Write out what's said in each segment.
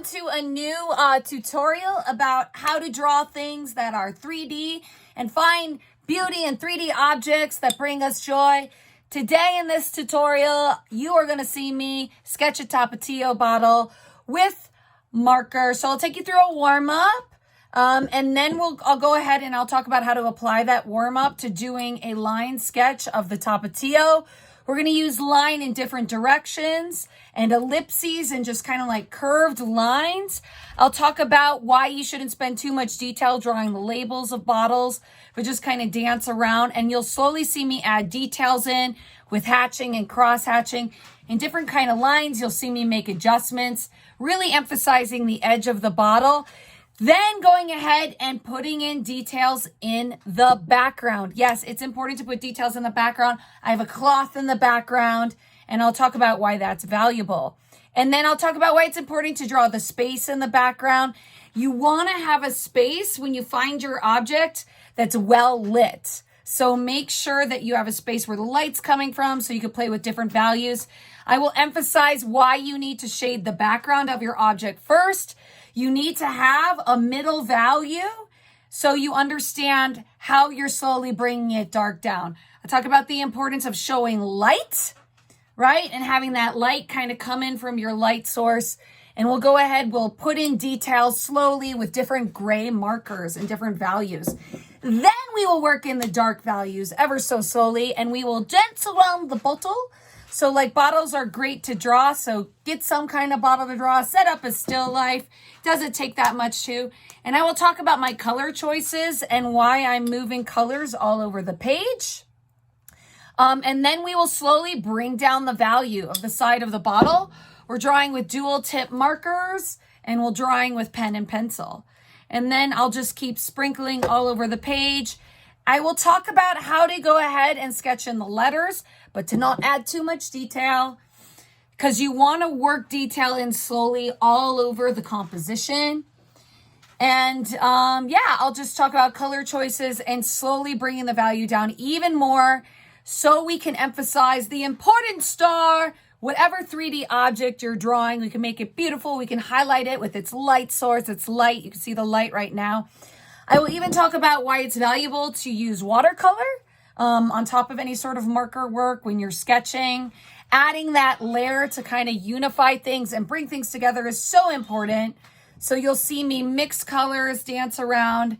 welcome to a new tutorial about how to draw things that are 3D and find beauty in 3D objects that bring us joy. Today in this tutorial, you are going to see me sketch a Tapatio bottle with marker. So I'll take you through a warm-up and then I'll go ahead and I'll talk about how to apply that warm-up to doing a line sketch of the Tapatio. We're going to use line in different directions and ellipses and just kind of like curved lines. I'll talk about why you shouldn't spend too much detail drawing the labels of bottles, but just kind of dance around, and you'll slowly see me add details in with hatching and cross hatching in different kind of lines. You'll see me make adjustments, really emphasizing the edge of the bottle. Then going ahead and putting in details in the background. Yes, it's important to put details in the background. I have a cloth in the background, and I'll talk about why that's valuable. And then I'll talk about why it's important to draw the space in the background. You want to have a space when you find your object that's well lit. So make sure that you have a space where the light's coming from so you can play with different values. I will emphasize why you need to shade the background of your object first. You need to have a middle value so you understand how you're slowly bringing it dark down. I talk about the importance of showing light, right? And having that light kind of come in from your light source. And we'll go ahead, we'll put in details slowly with different gray markers and different values. Then we will work in the dark values ever so slowly, and we will dance around the bottle. So like bottles are great to draw, so get some kind of bottle to draw, set up a still life. Doesn't take that much too. And I will talk about my color choices and why I'm moving colors all over the page. And then we will slowly bring down the value of the side of the bottle. We're drawing with dual tip markers, and we're drawing with pen and pencil. And then I'll just keep sprinkling all over the page. I will talk about how to go ahead and sketch in the letters, but to not add too much detail, because you want to work detail in slowly all over the composition. And yeah, I'll just talk about color choices and slowly bringing the value down even more so we can emphasize the important star. Whatever 3D object you're drawing, we can make it beautiful. We can highlight it with its light source. It's light. You can see the light right now. I will even talk about why it's valuable to use watercolor on top of any sort of marker work when you're sketching. Adding that layer to kind of unify things and bring things together is so important. So you'll see me mix colors, dance around,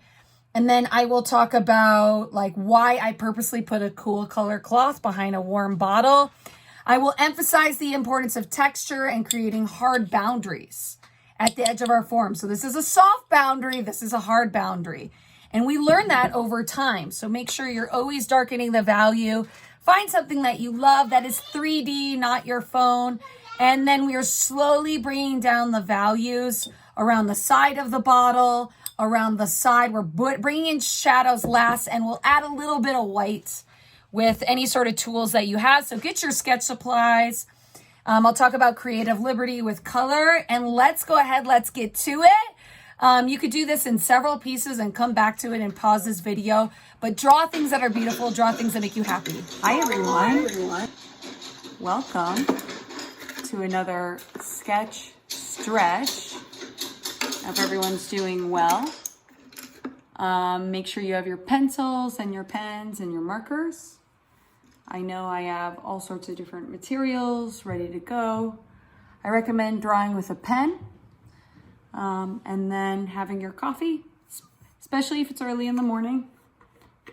and then I will talk about like why I purposely put a cool color cloth behind a warm bottle. I will emphasize the importance of texture and creating hard boundaries at the edge of our form. So this is a soft boundary, this is a hard boundary. And we learn that over time. So make sure you're always darkening the value. Find something that you love that is 3D, not your phone. And then we are slowly bringing down the values around the side of the bottle, around the side. We're bringing in shadows last, and we'll add a little bit of white with any sort of tools that you have. So get your sketch supplies. I'll talk about creative liberty with color, and let's go ahead, let's get to it. You could do this in several pieces and come back to it and pause this video, but draw things that are beautiful, draw things that make you happy. Hi everyone. Welcome to another sketch stretch. I hope everyone's doing well. Make sure you have your pencils and your pens and your markers. I know I have all sorts of different materials ready to go. I recommend drawing with a pen and then having your coffee, especially if it's early in the morning,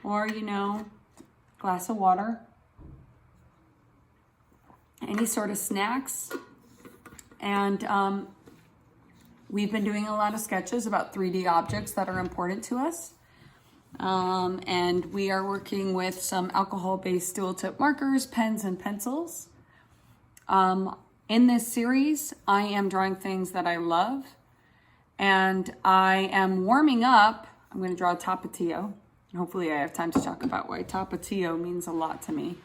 or, you know, glass of water, any sort of snacks. And we've been doing a lot of sketches about 3D objects that are important to us. And we are working with some alcohol-based dual tip markers, pens, and pencils. In this series, I am drawing things that I love, and I am warming up. I'm going to draw a Tapatio. Hopefully I have time to talk about why Tapatio means a lot to me.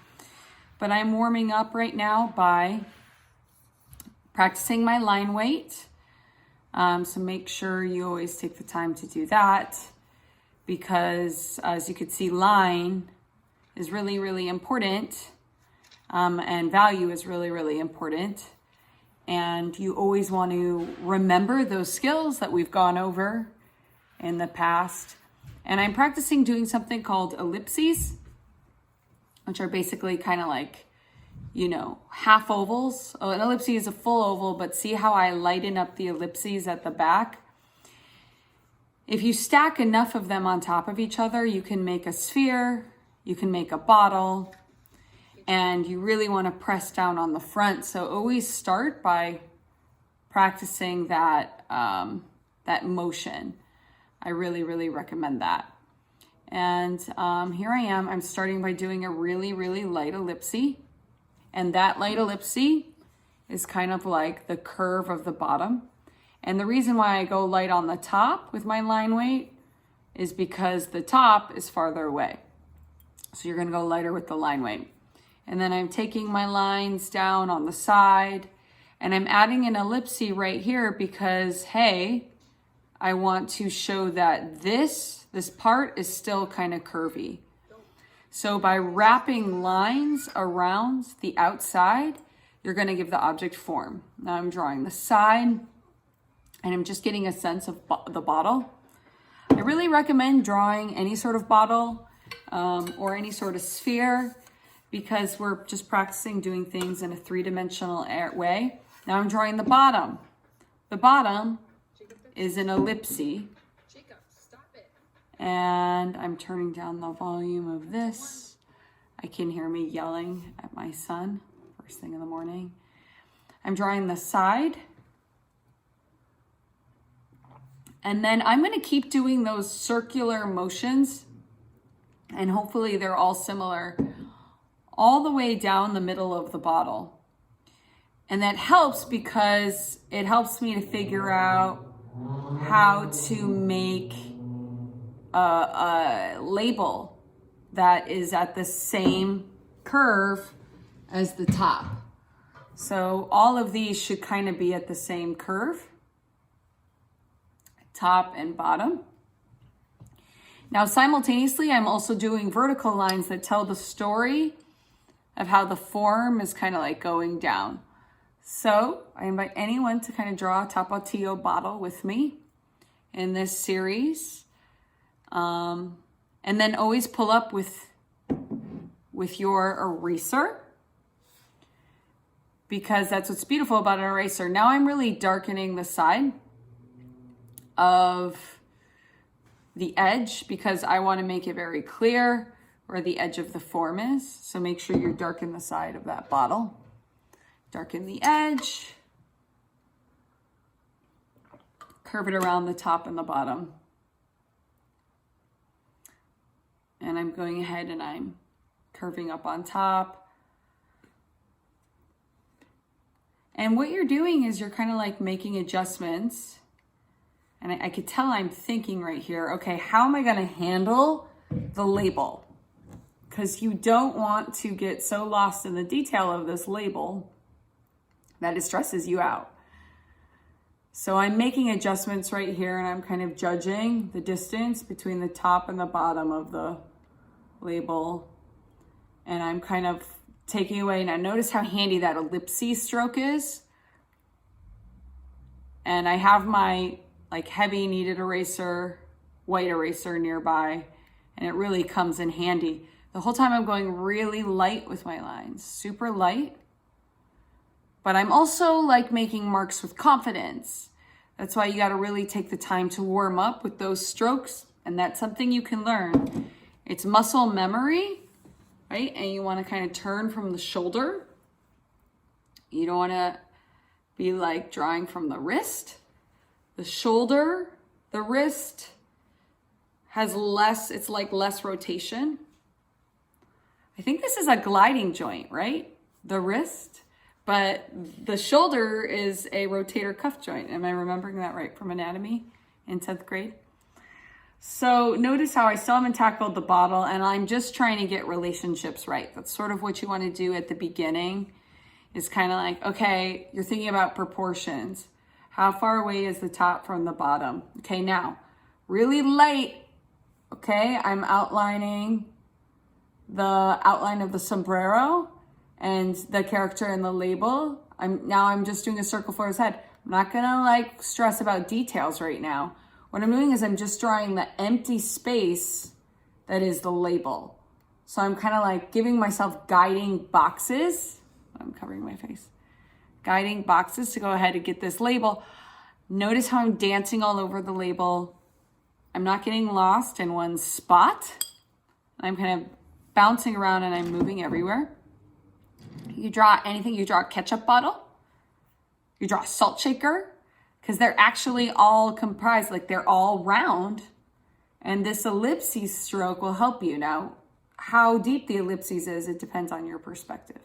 But I'm warming up right now by practicing my line weight. So make sure you always take the time to do that, because as you could see, line is really, really important, and value is really, really important. And you always want to remember those skills that we've gone over in the past. And I'm practicing doing something called ellipses, which are basically kind of like, you know, half ovals. Oh, an ellipse is a full oval, but see how I lighten up the ellipses at the back? If you stack enough of them on top of each other, you can make a sphere, you can make a bottle, and you really want to press down on the front. So always start by practicing that, that motion. I really, really recommend that. And here I am. I'm starting by doing a really, really light ellipse. And that light ellipse is kind of like the curve of the bottom. And the reason why I go light on the top with my line weight is because the top is farther away. So you're gonna go lighter with the line weight. And then I'm taking my lines down on the side, and I'm adding an ellipse right here because, hey, I want to show that this part is still kind of curvy. So by wrapping lines around the outside, you're gonna give the object form. Now I'm drawing the side, and I'm just getting a sense of the bottle. I really recommend drawing any sort of bottle or any sort of sphere, because we're just practicing doing things in a three-dimensional way. Now I'm drawing the bottom. The bottom is an ellipse. And I'm turning down the volume of this. I can hear me yelling at my son first thing in the morning. I'm drawing the side. And then I'm gonna keep doing those circular motions, and hopefully they're all similar, all the way down the middle of the bottle. And that helps because it helps me to figure out how to make a label that is at the same curve as the top. So all of these should kind of be at the same curve, top and bottom. Now simultaneously, I'm also doing vertical lines that tell the story of how the form is kind of like going down. So I invite anyone to kind of draw a Tapatio bottle with me in this series. And then always pull up with your eraser, because that's what's beautiful about an eraser. Now I'm really darkening the side of the edge because I want to make it very clear where the edge of the form is. So make sure you darken the side of that bottle. Darken the edge. Curve it around the top and the bottom. And I'm going ahead and I'm curving up on top. And what you're doing is you're kind of like making adjustments. And I could tell I'm thinking right here, okay, how am I gonna handle the label? Because you don't want to get so lost in the detail of this label that it stresses you out. So I'm making adjustments right here, and I'm kind of judging the distance between the top and the bottom of the label. And I'm kind of taking away. Now notice how handy that ellipse stroke is. And I have my like heavy kneaded eraser, white eraser nearby, and it really comes in handy. The whole time I'm going really light with my lines, super light. But I'm also like making marks with confidence. That's why you got to really take the time to warm up with those strokes. And that's something you can learn. It's muscle memory, right? And you want to kind of turn from the shoulder. You don't want to be like drawing from the wrist. The shoulder, the wrist has less, it's like less rotation. I think this is a gliding joint, right? The wrist. But the shoulder is a rotator cuff joint. Am I remembering that right from anatomy in 10th grade? So notice how I still haven't tackled the bottle, and I'm just trying to get relationships right. That's sort of what you want to do at the beginning, is kind of like, okay, you're thinking about proportions. How far away is the top from the bottom? Okay, now, really light, okay? I'm outlining the outline of the sombrero and the character in the label. I'm just doing a circle for his head. I'm not gonna like stress about details right now. What I'm doing is I'm just drawing the empty space that is the label. So I'm kind of like giving myself guiding boxes. I'm covering my face. Guiding boxes to go ahead and get this label. Notice how I'm dancing all over the label. I'm not getting lost in one spot. I'm kind of bouncing around and I'm moving everywhere. You draw anything, you draw a ketchup bottle, you draw a salt shaker, because they're actually all comprised, like they're all round. And this ellipses stroke will help you. Now, how deep the ellipses is, it depends on your perspective.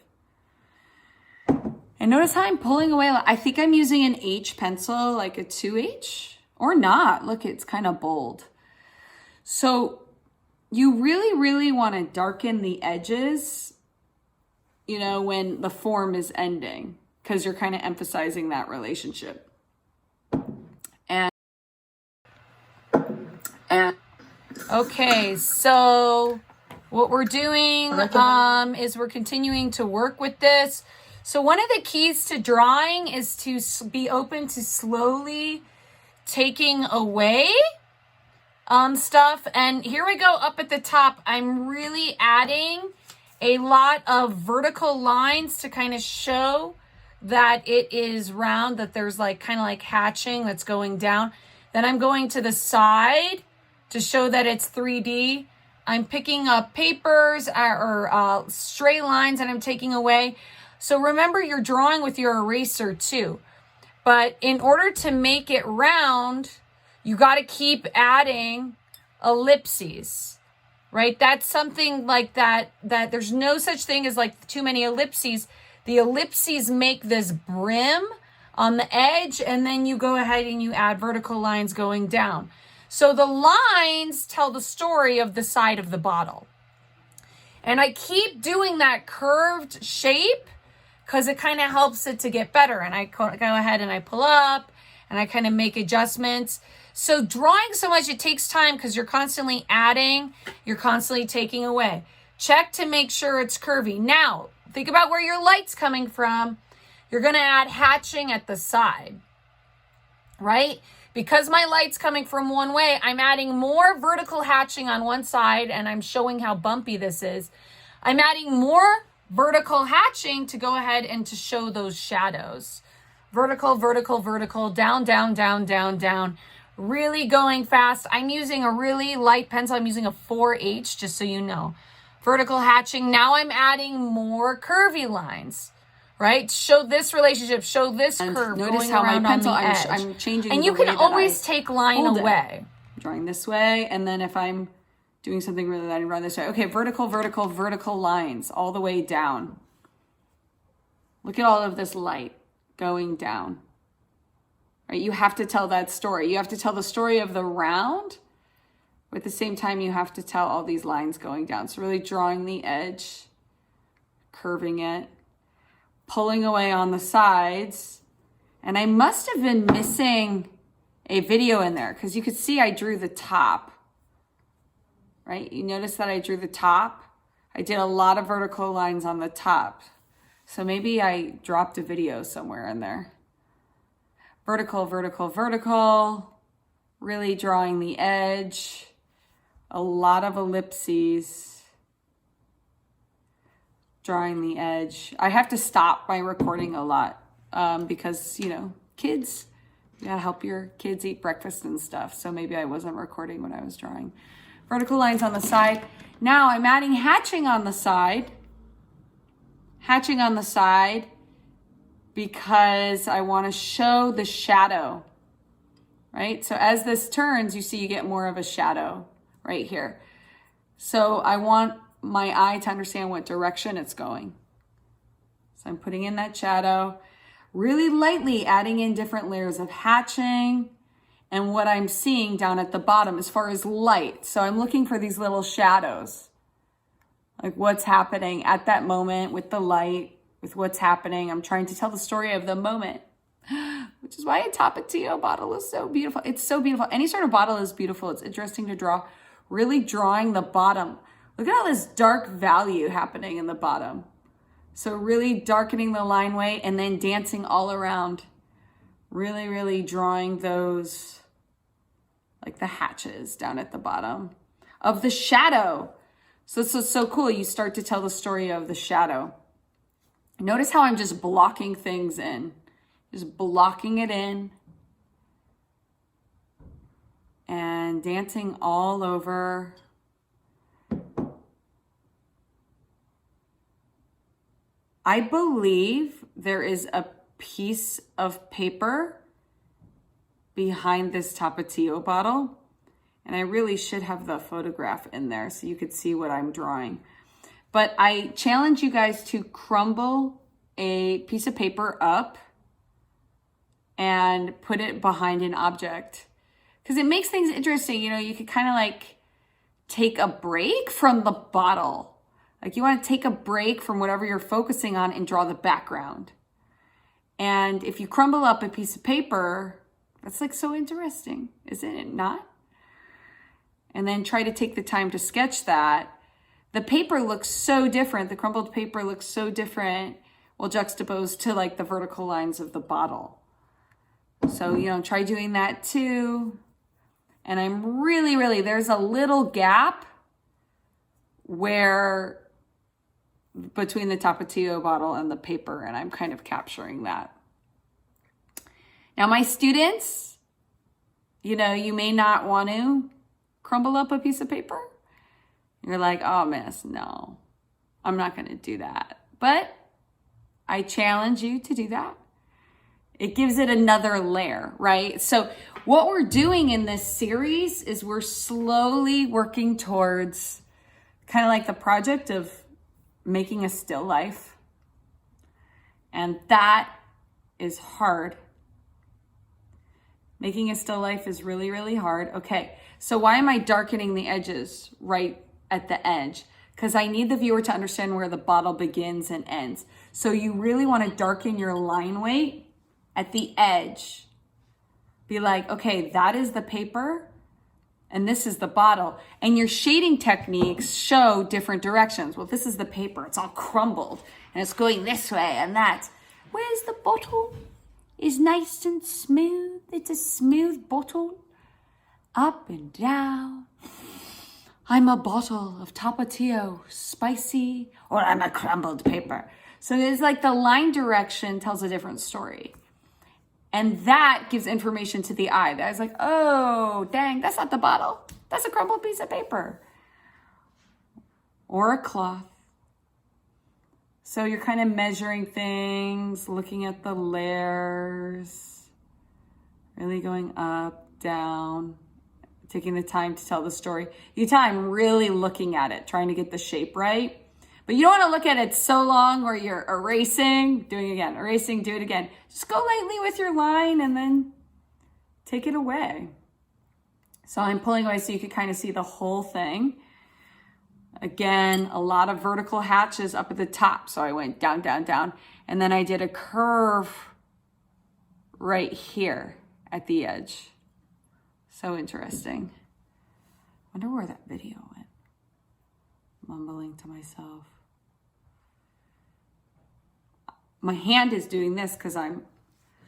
And notice how I'm pulling away. I think I'm using an H pencil, like a 2H, or not. Look, it's kind of bold. So you really, really want to darken the edges, you know, when the form is ending, because you're kind of emphasizing that relationship. And okay, so what we're doing is we're continuing to work with this. So one of the keys to drawing is to be open to slowly taking away stuff. And here we go up at the top. I'm really adding a lot of vertical lines to kind of show that it is round, that there's like kind of like hatching that's going down. Then I'm going to the side to show that it's 3D. I'm picking up papers or straight lines and I'm taking away. So remember, you're drawing with your eraser too. But in order to make it round, you got to keep adding ellipses, right? That's something like that there's no such thing as like too many ellipses. The ellipses make this brim on the edge, and then you go ahead and you add vertical lines going down. So the lines tell the story of the side of the bottle. And I keep doing that curved shape because it kind of helps it to get better. And I go ahead and I pull up and I kind of make adjustments. So drawing so much, it takes time because you're constantly adding, you're constantly taking away. Check to make sure it's curvy. Now, think about where your light's coming from. You're going to add hatching at the side, right? Because my light's coming from one way, I'm adding more vertical hatching on one side, and I'm showing how bumpy this is. I'm adding more vertical hatching to go ahead and to show those shadows. Vertical, vertical, vertical, down, down, down, down, down. Really going fast. I'm using a really light pencil. I'm using a 4H, just so you know. Vertical hatching. Now I'm adding more curvy lines. Right? Show this relationship, show this curve going around on the edge. I'm changing and the you way can that always I take line hold it. away. Drawing this way, and then if I'm doing something really light, I run this way. Okay, vertical, vertical, vertical lines all the way down. Look at all of this light going down. Right? You have to tell that story. You have to tell the story of the round, but at the same time, you have to tell all these lines going down. So really drawing the edge, curving it, pulling away on the sides. And I must have been missing a video in there because you could see I drew the top, right? You notice that I drew the top. I did a lot of vertical lines on the top. So maybe I dropped a video somewhere in there. Vertical, vertical, vertical, really drawing the edge, a lot of ellipses. Drawing the edge. I have to stop my recording a lot because, you know, kids, you gotta help your kids eat breakfast and stuff. So maybe I wasn't recording when I was drawing. Vertical lines on the side. Now I'm adding hatching on the side. Hatching on the side because I want to show the shadow, right? So as this turns, you see you get more of a shadow right here. So I want my eye to understand what direction it's going. So I'm putting in that shadow, really lightly adding in different layers of hatching and what I'm seeing down at the bottom as far as light. So I'm looking for these little shadows, like what's happening at that moment with the light, with what's happening. I'm trying to tell the story of the moment, which is why a Tapatio bottle is so beautiful. It's so beautiful. Any sort of bottle is beautiful. It's interesting to draw. Really drawing the bottom. Look at all this dark value happening in the bottom. So really darkening the line weight and then dancing all around. Really, really drawing those, like the hatches down at the bottom of the shadow. So this is so cool. You start to tell the story of the shadow. Notice how I'm just blocking things in. Just blocking it in. And dancing all over. I believe there is a piece of paper behind this Tapatio bottle. And I really should have the photograph in there so you could see what I'm drawing. But I challenge you guys to crumble a piece of paper up and put it behind an object. Because it makes things interesting. You know, you could kind of like take a break from the bottle. Like you want to take a break from whatever you're focusing on and draw the background. And if you crumble up a piece of paper, that's like so interesting, isn't it not? And then try to take the time to sketch that. The paper looks so different. The crumbled paper looks so different. Well, juxtaposed to like the vertical lines of the bottle. So, you know, try doing that too. And I'm really, there's a little gap where between the Tapatio bottle and the paper, and I'm kind of capturing that. Now, my students, you know, you may not want to crumble up a piece of paper. You're like, oh, miss, no, I'm not going to do that. But I challenge you to do that. It gives it another layer, right? So what we're doing in this series is we're slowly working towards kind of like the project of making a still life. And that is hard. Making a still life is really, really hard. Okay, so why am I darkening the edges right at the edge? Because I need the viewer to understand where the bottle begins and ends. So you really want to darken your line weight at the edge. Be like, okay, that is the paper and this is the bottle. And your shading techniques show different directions. Well, this is the paper. It's all crumbled and it's going this way and that. Where's the bottle? It's nice and smooth. It's a smooth bottle. Up and down. I'm a bottle of Tapatio, spicy, or I'm a crumbled paper. So it's like the line direction tells a different story. And that gives information to the eye. That's like, oh, dang, that's not the bottle. That's a crumbled piece of paper. Or a cloth. So you're kind of measuring things, looking at the layers, really going up, down, taking the time to tell the story. You can tell I'm really looking at it, trying to get the shape right. But you don't want to look at it so long where you're erasing, doing it again, erasing, do it again. Just go lightly with your line and then take it away. So I'm pulling away so you can kind of see the whole thing. Again, a lot of vertical hatches up at the top. So I went down, down, down. And then I did a curve right here at the edge. So interesting. Wonder where that video went. Mumbling to myself. My hand is doing this because I'm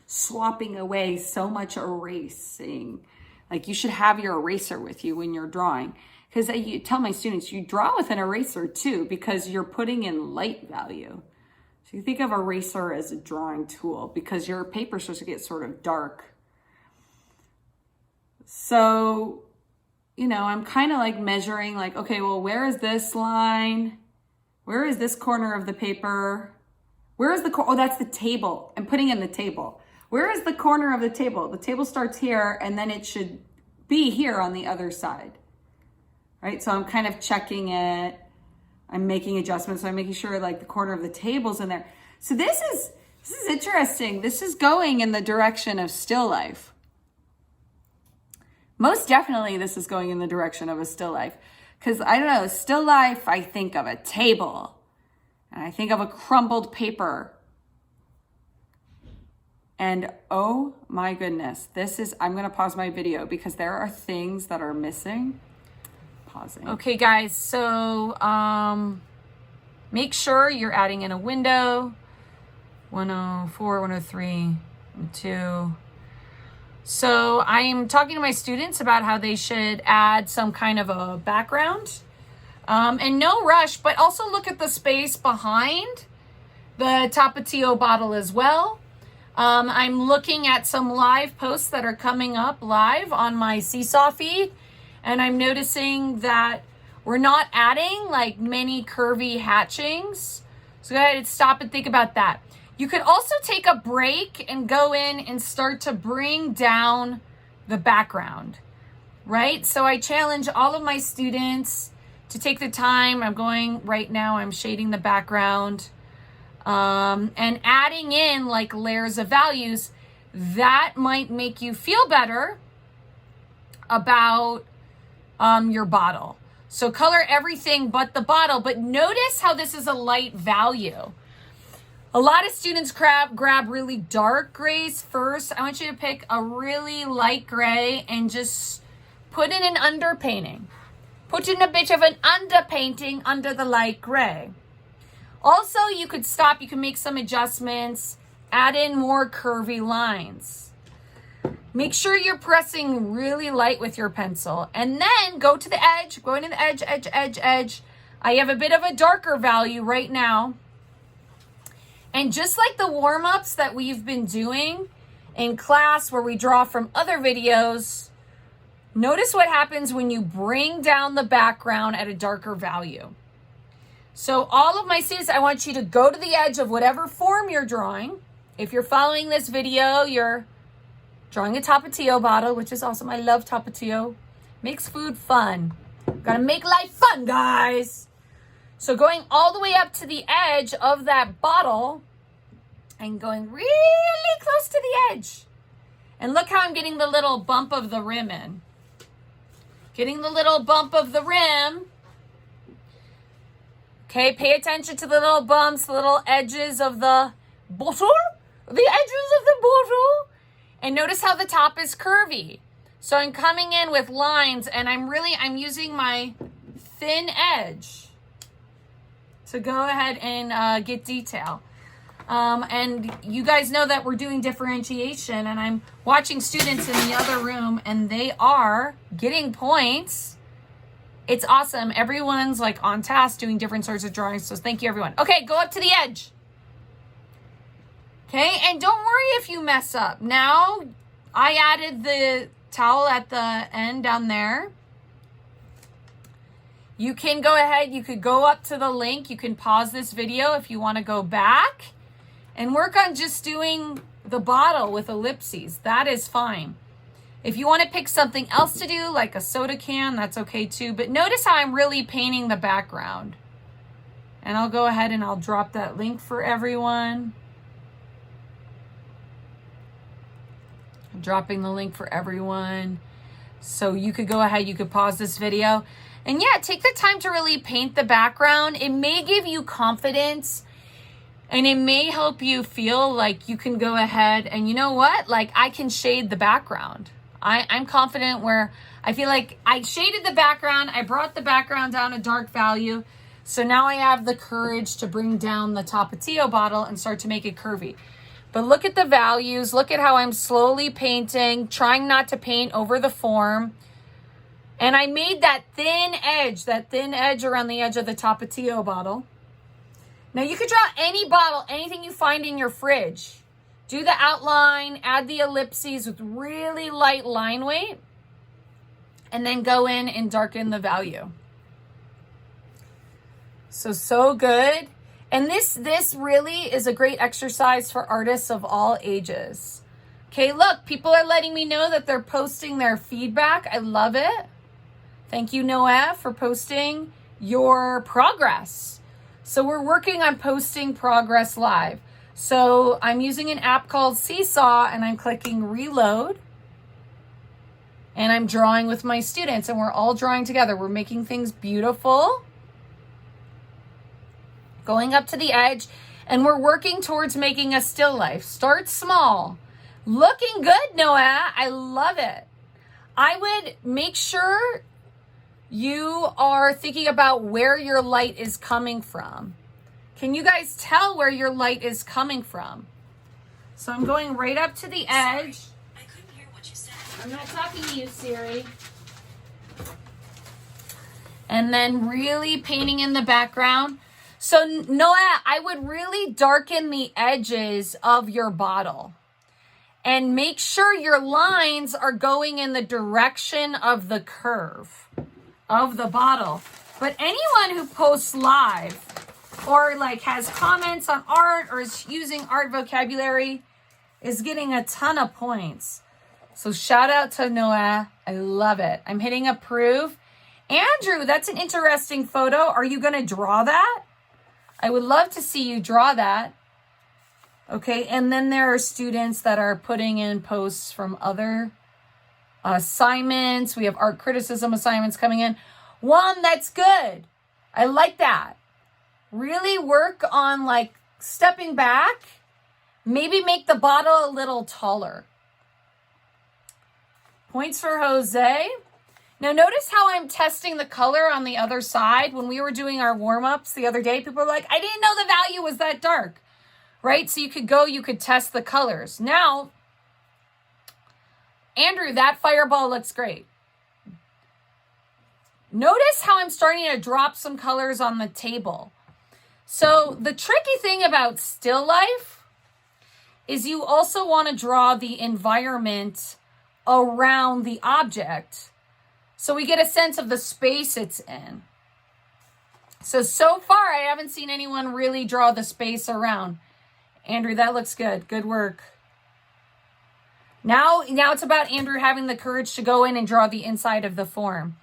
swapping away so much erasing. Like you should have your eraser with you when you're drawing. Because you tell my students, you draw with an eraser too, because you're putting in light value. So you think of eraser as a drawing tool because your paper's supposed to get sort of dark. So, you know, I'm kind of like measuring like, okay, well, where is this line? Where is this corner of the paper? Where is the, oh, that's the table. I'm putting in the table. Where is the corner of the table? The table starts here and then it should be here on the other side. Right? So I'm kind of checking it. I'm making adjustments. So I'm making sure like the corner of the table's in there. So this is interesting. This is going in the direction of still life. Most definitely this is going in the direction of a still life. Because I don't know, still life, I think of a table. And I think of a crumbled paper. And oh my goodness, I'm going to pause my video because there are things that are missing. Pausing. Okay guys, so Make sure you're adding in a window, 104, 103, 2. So I'm talking to my students about how they should add some kind of a background. And no rush, but also look at the space behind the Tapatio bottle as well. I'm looking at some live posts that are coming up live on my Seesaw feed, and I'm noticing that we're not adding like many curvy hatchings. So go ahead and stop and think about that. You could also take a break and go in and start to bring down the background, right? So I challenge all of my students to take the time. I'm going right now, I'm shading the background, and adding in like layers of values that might make you feel better about your bottle. So color everything but the bottle, but notice how this is a light value. A lot of students grab really dark grays first. I want you to pick a really light gray and just put in an underpainting. Put in a bit of an underpainting under the light gray. Also, you could stop, you can make some adjustments, add in more curvy lines. Make sure you're pressing really light with your pencil, and then go to the edge, going to the edge, edge. I have a bit of a darker value right now. And just like the warm-ups that we've been doing in class where we draw from other videos, notice what happens when you bring down the background at a darker value. So all of my students, I want you to go to the edge of whatever form you're drawing. If you're following this video, you're drawing a Tapatio bottle, which is awesome. I love Tapatio. Makes food fun. Gotta make life fun, guys. So going all the way up to the edge of that bottle and going really close to the edge. And look how I'm getting the little bump of the rim in. Getting the little bump of the rim. Okay, pay attention to the little bumps, the little edges of the bottle. The edges of the bottle. And notice how the top is curvy. So I'm coming in with lines and I'm using my thin edge to go ahead and get detail. And you guys know that we're doing differentiation, and I'm watching students in the other room and they are getting points. It's awesome. Everyone's like on task doing different sorts of drawings. So thank you, everyone. Okay, go up to the edge. Okay, and don't worry if you mess up. Now, I added the towel at the end down there. You can go ahead, you could go up to the link. You can pause this video if you want to go back and work on just doing the bottle with ellipses. That is fine. If you want to pick something else to do, like a soda can, that's okay too. But notice how I'm really painting the background. And I'll go ahead and I'll drop that link for everyone. I'm dropping the link for everyone. So you could go ahead, you could pause this video. And yeah, take the time to really paint the background. It may give you confidence and it may help you feel like you can go ahead and you know what? Like I can shade the background. I'm confident where I feel like I shaded the background. I brought the background down a dark value. So now I have the courage to bring down the Tapatio bottle and start to make it curvy. But look at the values. Look at how I'm slowly painting, trying not to paint over the form. And I made that thin edge around the edge of the Tapatio bottle. Now you could draw any bottle, anything you find in your fridge. Do the outline, add the ellipses with really light line weight, and then go in and darken the value. So good. And this really is a great exercise for artists of all ages. Okay, look, people are letting me know that they're posting their feedback. I love it. Thank you, Noah, for posting your progress. So we're working on posting progress live. So I'm using an app called Seesaw and I'm clicking reload. And I'm drawing with my students and we're all drawing together. We're making things beautiful. Going up to the edge and we're working towards making a still life. Start small. Looking good, Noah. I love it. I would make sure you are thinking about where your light is coming from. Can you guys tell where your light is coming from? So I'm going right up to the edge. Sorry, I couldn't hear what you said. I'm not talking to you, Siri. And then really painting in the background. So Noah, I would really darken the edges of your bottle. And make sure your lines are going in the direction of the curve of the bottle. But anyone who posts live or like has comments on art or is using art vocabulary is getting a ton of points. So shout out to Noah. I love it. I'm hitting approve. Andrew, that's an interesting photo. Are you going to draw that? I would love to see you draw that. Okay, and then there are students that are putting in posts from other assignments. We have art criticism assignments coming in. One, that's good. I like that. Really work on like stepping back. Maybe make the bottle a little taller. Points for Jose. Now notice how I'm testing the color on the other side. When we were doing our warm-ups the other day, people were like, I didn't know the value was that dark. Right? So you could test the colors. Now, Andrew, that fireball looks great. Notice how I'm starting to drop some colors on the table. So the tricky thing about still life is you also want to draw the environment around the object so we get a sense of the space it's in. So far, I haven't seen anyone really draw the space around. Andrew, that looks good. Good work. Now it's about Andrew having the courage to go in and draw the inside of the form.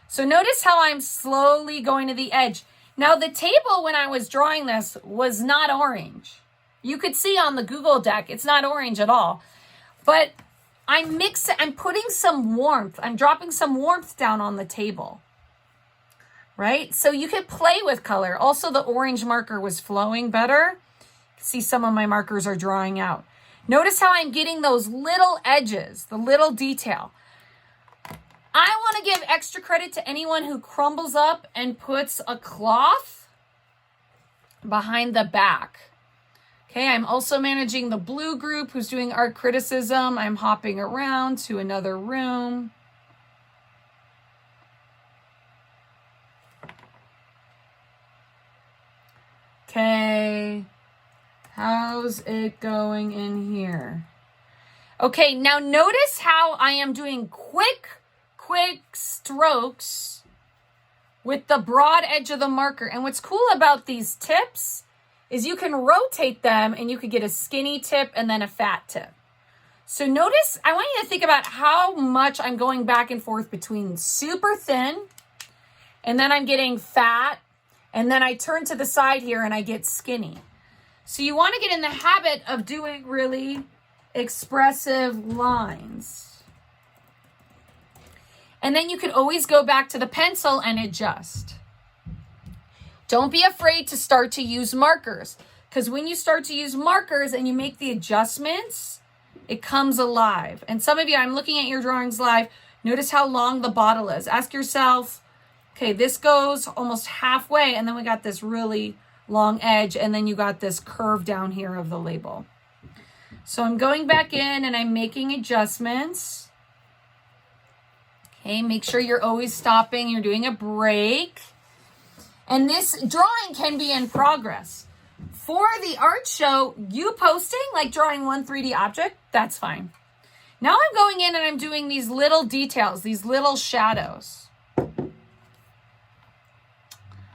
So notice how I'm slowly going to the edge. Now the table when I was drawing this was not orange. You could see on the Google deck, it's not orange at all. But I'm putting some warmth. I'm dropping some warmth down on the table. Right? So you could play with color. Also, the orange marker was flowing better. See, some of my markers are drawing out. Notice how I'm getting those little edges, the little detail. I want to give extra credit to anyone who crumbles up and puts a cloth behind the back. Okay, I'm also managing the blue group who's doing art criticism. I'm hopping around to another room. Okay. How's it going in here? Okay, now notice how I am doing quick strokes with the broad edge of the marker. And what's cool about these tips is you can rotate them and you could get a skinny tip and then a fat tip. So notice, I want you to think about how much I'm going back and forth between super thin and then I'm getting fat and then I turn to the side here and I get skinny. So you want to get in the habit of doing really expressive lines. And then you could always go back to the pencil and adjust. Don't be afraid to start to use markers, because when you start to use markers and you make the adjustments, it comes alive. And some of you, I'm looking at your drawings live. Notice how long the bottle is. Ask yourself, okay, this goes almost halfway, and then we got this really long edge, and then you got this curve down here of the label. So I'm going back in and I'm making adjustments. Okay, make sure you're always stopping. You're doing a break. And this drawing can be in progress. For the art show, you posting, like drawing one 3D object, that's fine. Now I'm going in and I'm doing these little details, these little shadows.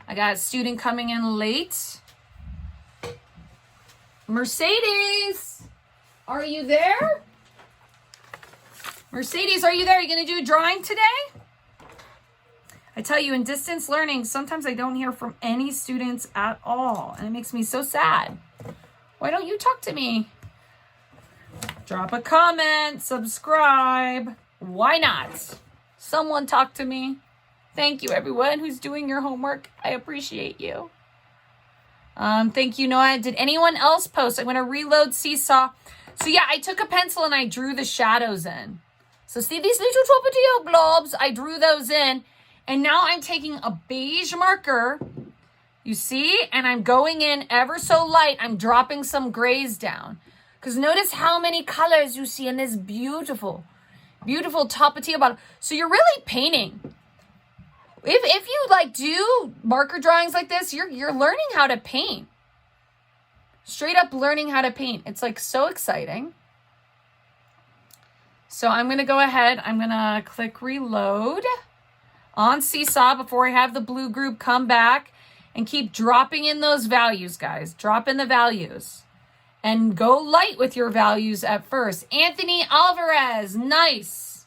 I got a student coming in late. Mercedes, are you there? Mercedes, are you there? Are you going to do a drawing today? I tell you, in distance learning, sometimes I don't hear from any students at all, and it makes me so sad. Why don't you talk to me? Drop a comment, subscribe. Why not? Someone talk to me. Thank you, everyone who's doing your homework. I appreciate you. Thank you, Noah. Did anyone else post? I'm going to reload Seesaw. So yeah, I took a pencil and I drew the shadows in. So see these little Tapatio blobs? I drew those in. And now I'm taking a beige marker You see? And I'm going in ever so light. I'm dropping some grays down. Because notice how many colors you see in this beautiful, beautiful Tapatio bottle. So you're really painting. If you like do marker drawings like this, you're learning how to paint. Straight up learning how to paint. It's like so exciting. So I'm going to go ahead. I'm going to click reload on Seesaw before I have the blue group come back, and keep dropping in those values, guys. Drop in the values and go light with your values at first. Anthony Alvarez, nice.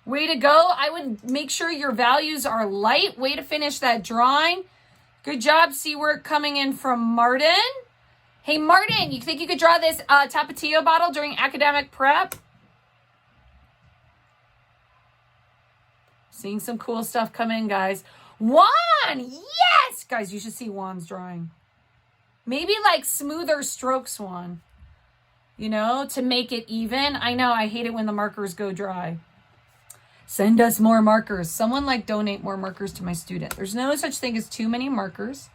Way to go. I would make sure your values are light. Way to finish that drawing. Good job. See work coming in from Martin. Hey, Martin, you think you could draw this Tapatio bottle during academic prep? Seeing some cool stuff come in, guys. Juan, yes! Guys, you should see Juan's drawing. Maybe like smoother strokes, Juan. You know, to make it even. I know, I hate it when the markers go dry. Send us more markers. Someone like donate more markers to my student. There's no such thing as too many markers.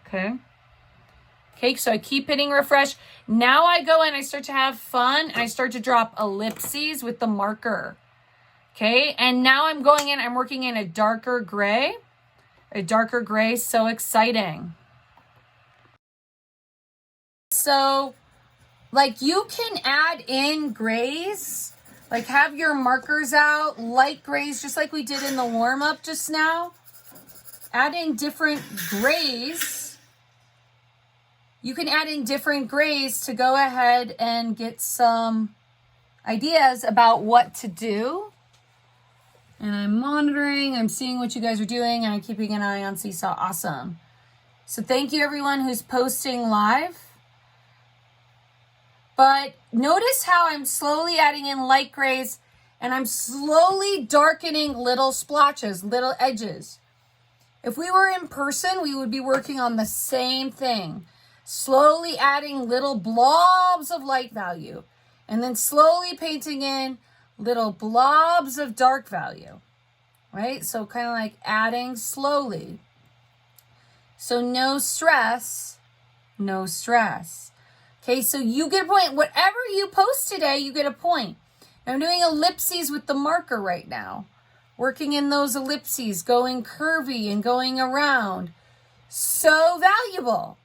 Okay. Okay, so I keep hitting refresh. Now I go in, I start to have fun, and I start to drop ellipses with the marker. Okay, and now I'm going in, I'm working in a darker gray. A darker gray, so exciting. So, like you can add in grays, like have your markers out, light grays, just like we did in the warm-up just now. Add in different grays. You can add in different grays to go ahead and get some ideas about what to do. And I'm monitoring, I'm seeing what you guys are doing, and I'm keeping an eye on Seesaw. Awesome. So thank you everyone who's posting live. But notice how I'm slowly adding in light grays, and I'm slowly darkening little splotches, little edges. If we were in person, we would be working on the same thing. Slowly adding little blobs of light value, and then slowly painting in little blobs of dark value, right? So kind of like adding slowly. So no stress, no stress. Okay, so you get a point. Whatever you post today, you get a point. I'm doing ellipses with the marker right now. Working in those ellipses, going curvy and going around. So valuable,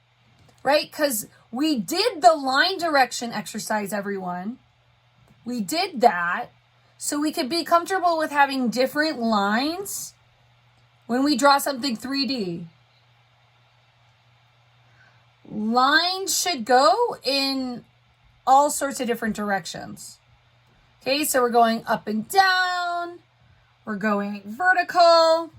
right? Because we did the line direction exercise, everyone. We did that. So we could be comfortable with having different lines when we draw something 3D. Lines should go in all sorts of different directions. Okay, so we're going up and down. We're going vertical.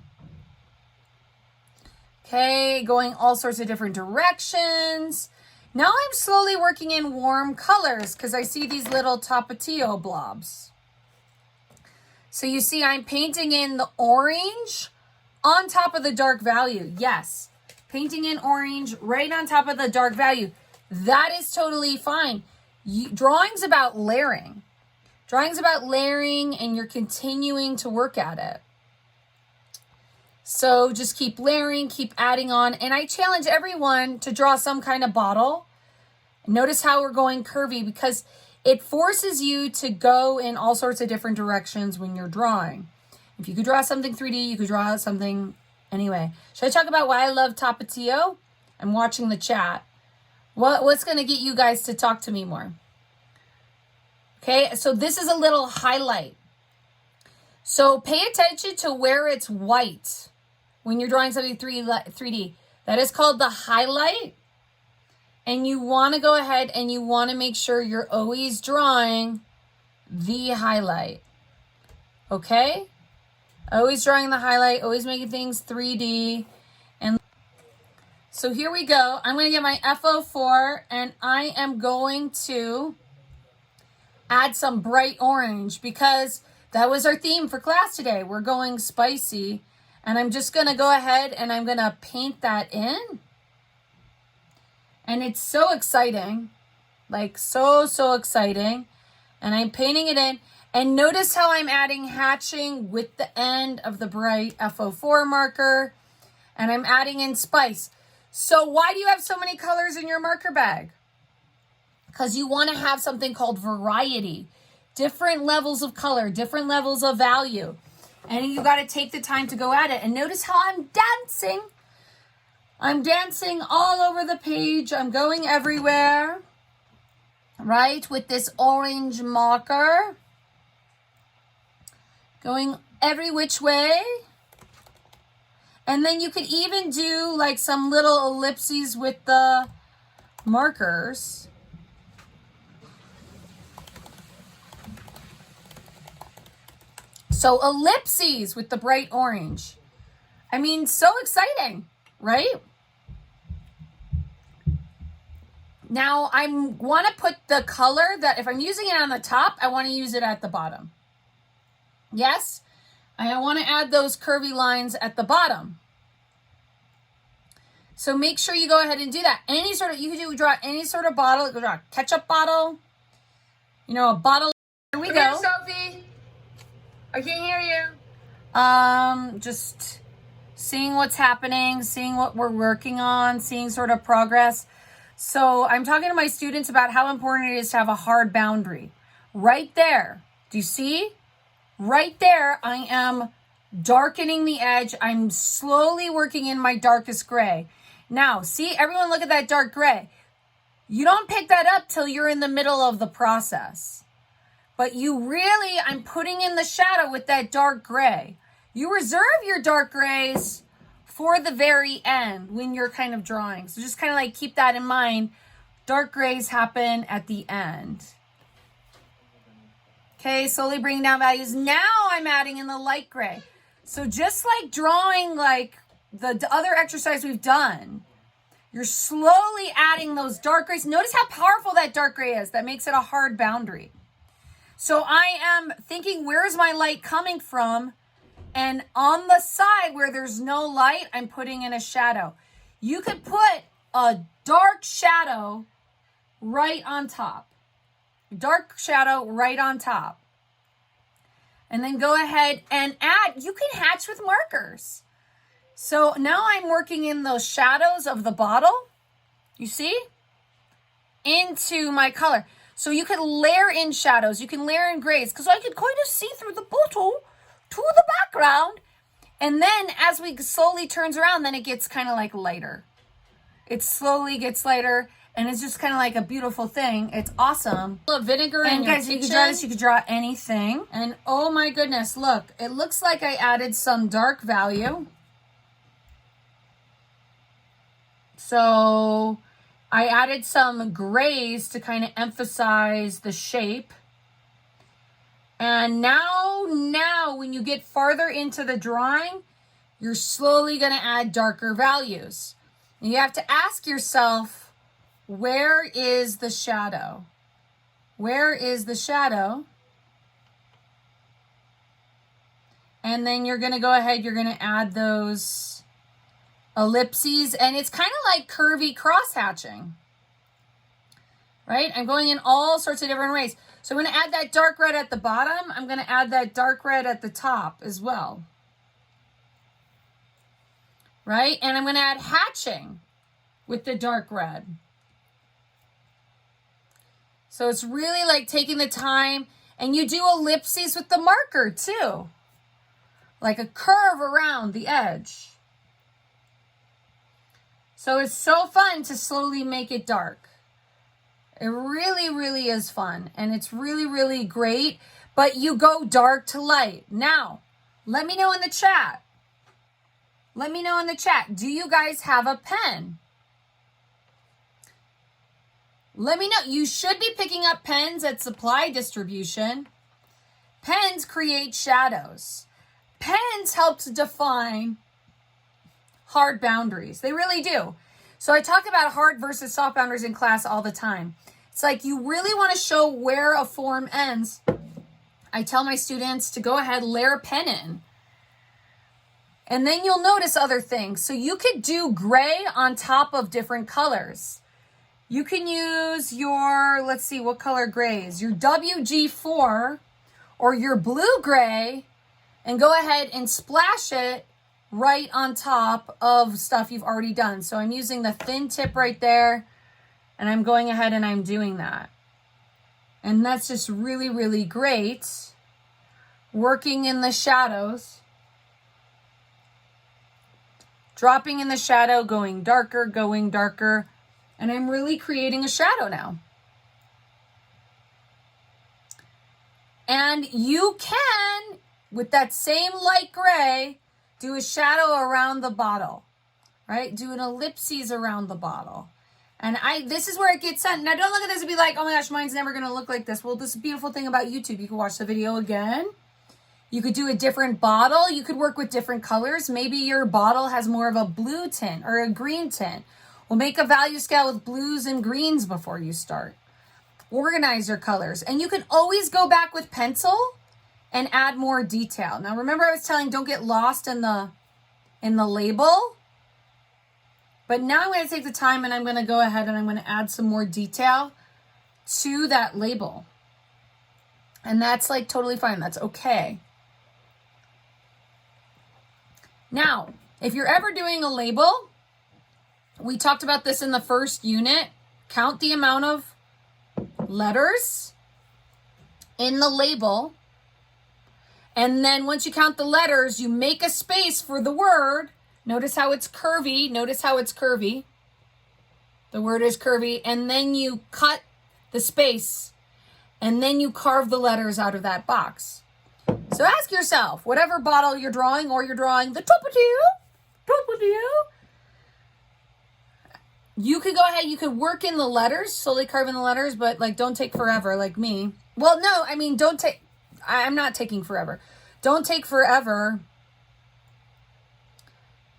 Okay, going all sorts of different directions. Now I'm slowly working in warm colors because I see these little Tapatio blobs. So you see I'm painting in the orange on top of the dark value. Yes, painting in orange right on top of the dark value. That is totally fine. Drawing's about layering. Drawing's about layering, and you're continuing to work at it. So just keep layering, keep adding on. And I challenge everyone to draw some kind of bottle. Notice how we're going curvy because it forces you to go in all sorts of different directions when you're drawing. If you could draw something 3D, you could draw something anyway. Should I talk about why I love Tapatio? I'm watching the chat. What's going to get you guys to talk to me more? Okay, so this is a little highlight. So pay attention to where it's white when you're drawing something 3D. That is called the highlight. And you want to go ahead and you want to make sure you're always drawing the highlight. Okay? Always drawing the highlight, always making things 3D. And so here we go. I'm going to get my FO4 and I am going to add some bright orange because that was our theme for class today. We're going spicy. And I'm just going to go ahead and I'm going to paint that in. And it's so exciting, like so exciting. And I'm painting it in. And notice how I'm adding hatching with the end of the bright FO4 marker. And I'm adding in spice. So why do you have so many colors in your marker bag? Because you want to have something called variety. Different levels of color, different levels of value. And you got to take the time to go at it. And notice how I'm dancing. I'm dancing all over the page. I'm going everywhere. Right? With this orange marker. Going every which way. And then you could even do like some little ellipses with the markers. So ellipses with the bright orange. I mean, so exciting, right? Now I want to put the color that if I'm using it on the top, I want to use it at the bottom. Yes, I want to add those curvy lines at the bottom. So make sure you go ahead and do that. Any sort of, you can draw any sort of bottle. You can draw a ketchup bottle, you know, a bottle. Here we go. Here, Sophie. I can't hear you. Just seeing what's happening, seeing what we're working on, seeing sort of progress. So I'm talking to my students about how important it is to have a hard boundary. Right there. Do you see? Right there, I am darkening the edge. I'm slowly working in my darkest gray. Now, see, everyone look at that dark gray. You don't pick that up till you're in the middle of the process. But you really, I'm putting in the shadow with that dark gray. You reserve your dark grays for the very end when you're kind of drawing. So just kind of like keep that in mind. Dark grays happen at the end. Okay, slowly bringing down values. Now I'm adding in the light gray. So just like drawing like the other exercise we've done, you're slowly adding those dark grays. Notice how powerful that dark gray is. That makes it a hard boundary. So I am thinking, where is my light coming from? And on the side where there's no light, I'm putting in a shadow. You could put a dark shadow right on top. Dark shadow right on top. And then go ahead and add, you can hatch with markers. So now I'm working in those shadows of the bottle, you see, into my color. So you can layer in shadows, you can layer in grays, because I could kind of see through the bottle to the background. And then as we slowly turns around, then it gets kind of like lighter. It slowly gets lighter, and it's just kind of like a beautiful thing. It's awesome. Look, vinegar and guys, you can draw this, you can draw anything. And oh my goodness, look, it looks like I added some dark value. So I added some grays to kind of emphasize the shape. And now when you get farther into the drawing, you're slowly going to add darker values. And you have to ask yourself, where is the shadow? Where is the shadow? And then you're going to go ahead, you're going to add those ellipses, and it's kind of like curvy cross hatching, right? I'm going in all sorts of different ways. So I'm going to add that dark red at the bottom. I'm going to add that dark red at the top as well, right? And I'm going to add hatching with the dark red. So it's really like taking the time, and you do ellipses with the marker too, like a curve around the edge. So it's so fun to slowly make it dark. It really, really is fun. And it's really, really great. But you go dark to light. Now, let me know in the chat. Let me know in the chat. Do you guys have a pen? Let me know. You should be picking up pens at supply distribution. Pens create shadows. Pens help to define hard boundaries. They really do. So I talk about hard versus soft boundaries in class all the time. It's like you really want to show where a form ends. I tell my students to go ahead, layer a pen in. And then you'll notice other things. So you could do gray on top of different colors. You can use your, let's see, what color grays? Your WG4 or your blue gray, and go ahead and splash it right on top of stuff you've already done. So I'm using the thin tip right there, and I'm going ahead and I'm doing that. And that's just really, really great. Working in the shadows. Dropping in the shadow, going darker. And I'm really creating a shadow now. And you can, with that same light gray, do a shadow around the bottle, right? Do an ellipses around the bottle. And this is where it gets done. Now, don't look at this and be like, oh my gosh, mine's never going to look like this. Well, this is the beautiful thing about YouTube. You can watch the video again. You could do a different bottle. You could work with different colors. Maybe your bottle has more of a blue tint or a green tint. Well, make a value scale with blues and greens before you start. Organize your colors. And you can always go back with pencil and add more detail. Now, remember I was telling, don't get lost in the label. But now I'm going to take the time and I'm going to go ahead and I'm going to add some more detail to that label. And that's like totally fine. That's okay. Now, if you're ever doing a label, we talked about this in the first unit. Count the amount of letters in the label. And then once you count the letters, you make a space for the word. Notice how it's curvy. Notice how it's curvy. The word is curvy. And then you cut the space. And then you carve the letters out of that box. So ask yourself, whatever bottle you're drawing, or you're drawing the Tapatio, you could go ahead, you could work in the letters, slowly carving the letters, but like don't take forever like me. Well, no, I mean, I'm not taking forever. Don't take forever.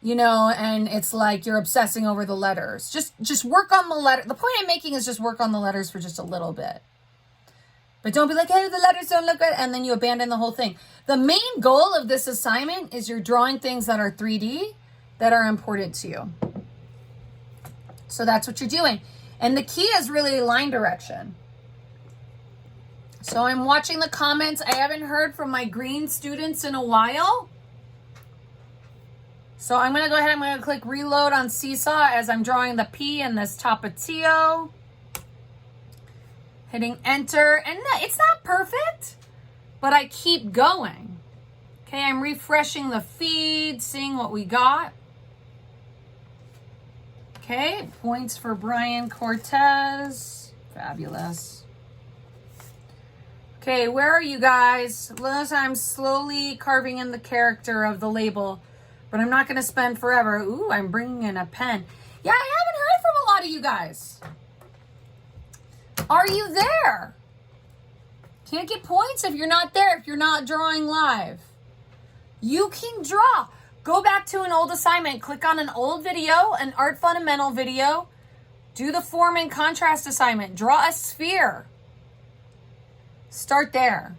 You know, and it's like you're obsessing over the letters. Just work on the letter. The point I'm making is just work on the letters for just a little bit. But don't be like, hey, the letters don't look good, and then you abandon the whole thing. The main goal of this assignment is you're drawing things that are 3D that are important to you. So that's what you're doing. And the key is really line direction. So I'm watching the comments. I haven't heard from my green students in a while. So I'm going to go ahead, I'm going to click reload on Seesaw as I'm drawing the P in this Tapatio. Hitting enter, and it's not perfect, but I keep going. Okay, I'm refreshing the feed, seeing what we got. Okay, points for Brian Cortez. Fabulous. Okay, where are you guys? Notice I'm slowly carving in the character of the label, but I'm not going to spend forever. Ooh, I'm bringing in a pen. Yeah, I haven't heard from a lot of you guys. Are you there? Can't get points if you're not there, if you're not drawing live. You can draw. Go back to an old assignment. Click on an old video, an art fundamental video. Do the form and contrast assignment. Draw a sphere. Start there.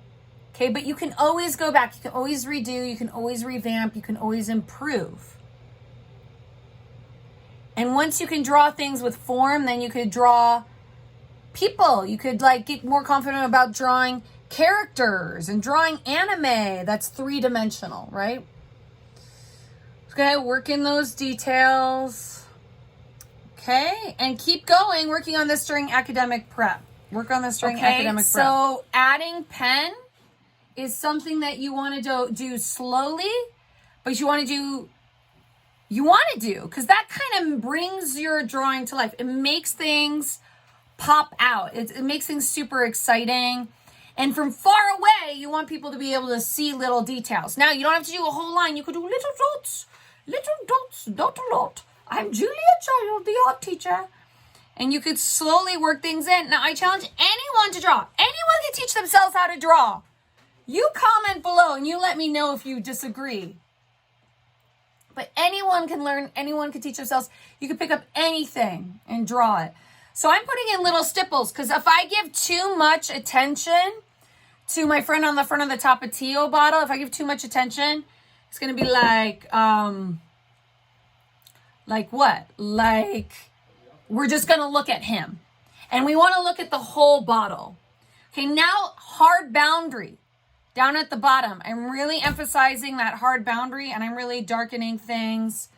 Okay, but you can always go back. You can always redo. You can always revamp. You can always improve. And once you can draw things with form, then you could draw people. You could like get more confident about drawing characters and drawing anime that's 3-dimensional, right? Okay, work in those details. Okay, and keep going, working on this during academic prep. Work on this during academic prep. So adding pen is something that you want to do slowly, but you want to do, because that kind of brings your drawing to life. It makes things pop out. It makes things super exciting. And from far away, you want people to be able to see little details. Now, you don't have to do a whole line. You could do little dots, dot a lot. I'm Julia Child, the art teacher. And you could slowly work things in. Now, I challenge anyone to draw. Anyone can teach themselves how to draw. You comment below and you let me know if you disagree. But anyone can learn, anyone can teach themselves. You can pick up anything and draw it. So I'm putting in little stipples because if I give too much attention to my friend on the front of the Tapatio bottle, if I give too much attention, it's going to be like what? Like we're just going to look at him. And we want to look at the whole bottle. Okay, now hard boundary. down at the bottom. I'm really emphasizing that hard boundary, and I'm really darkening things.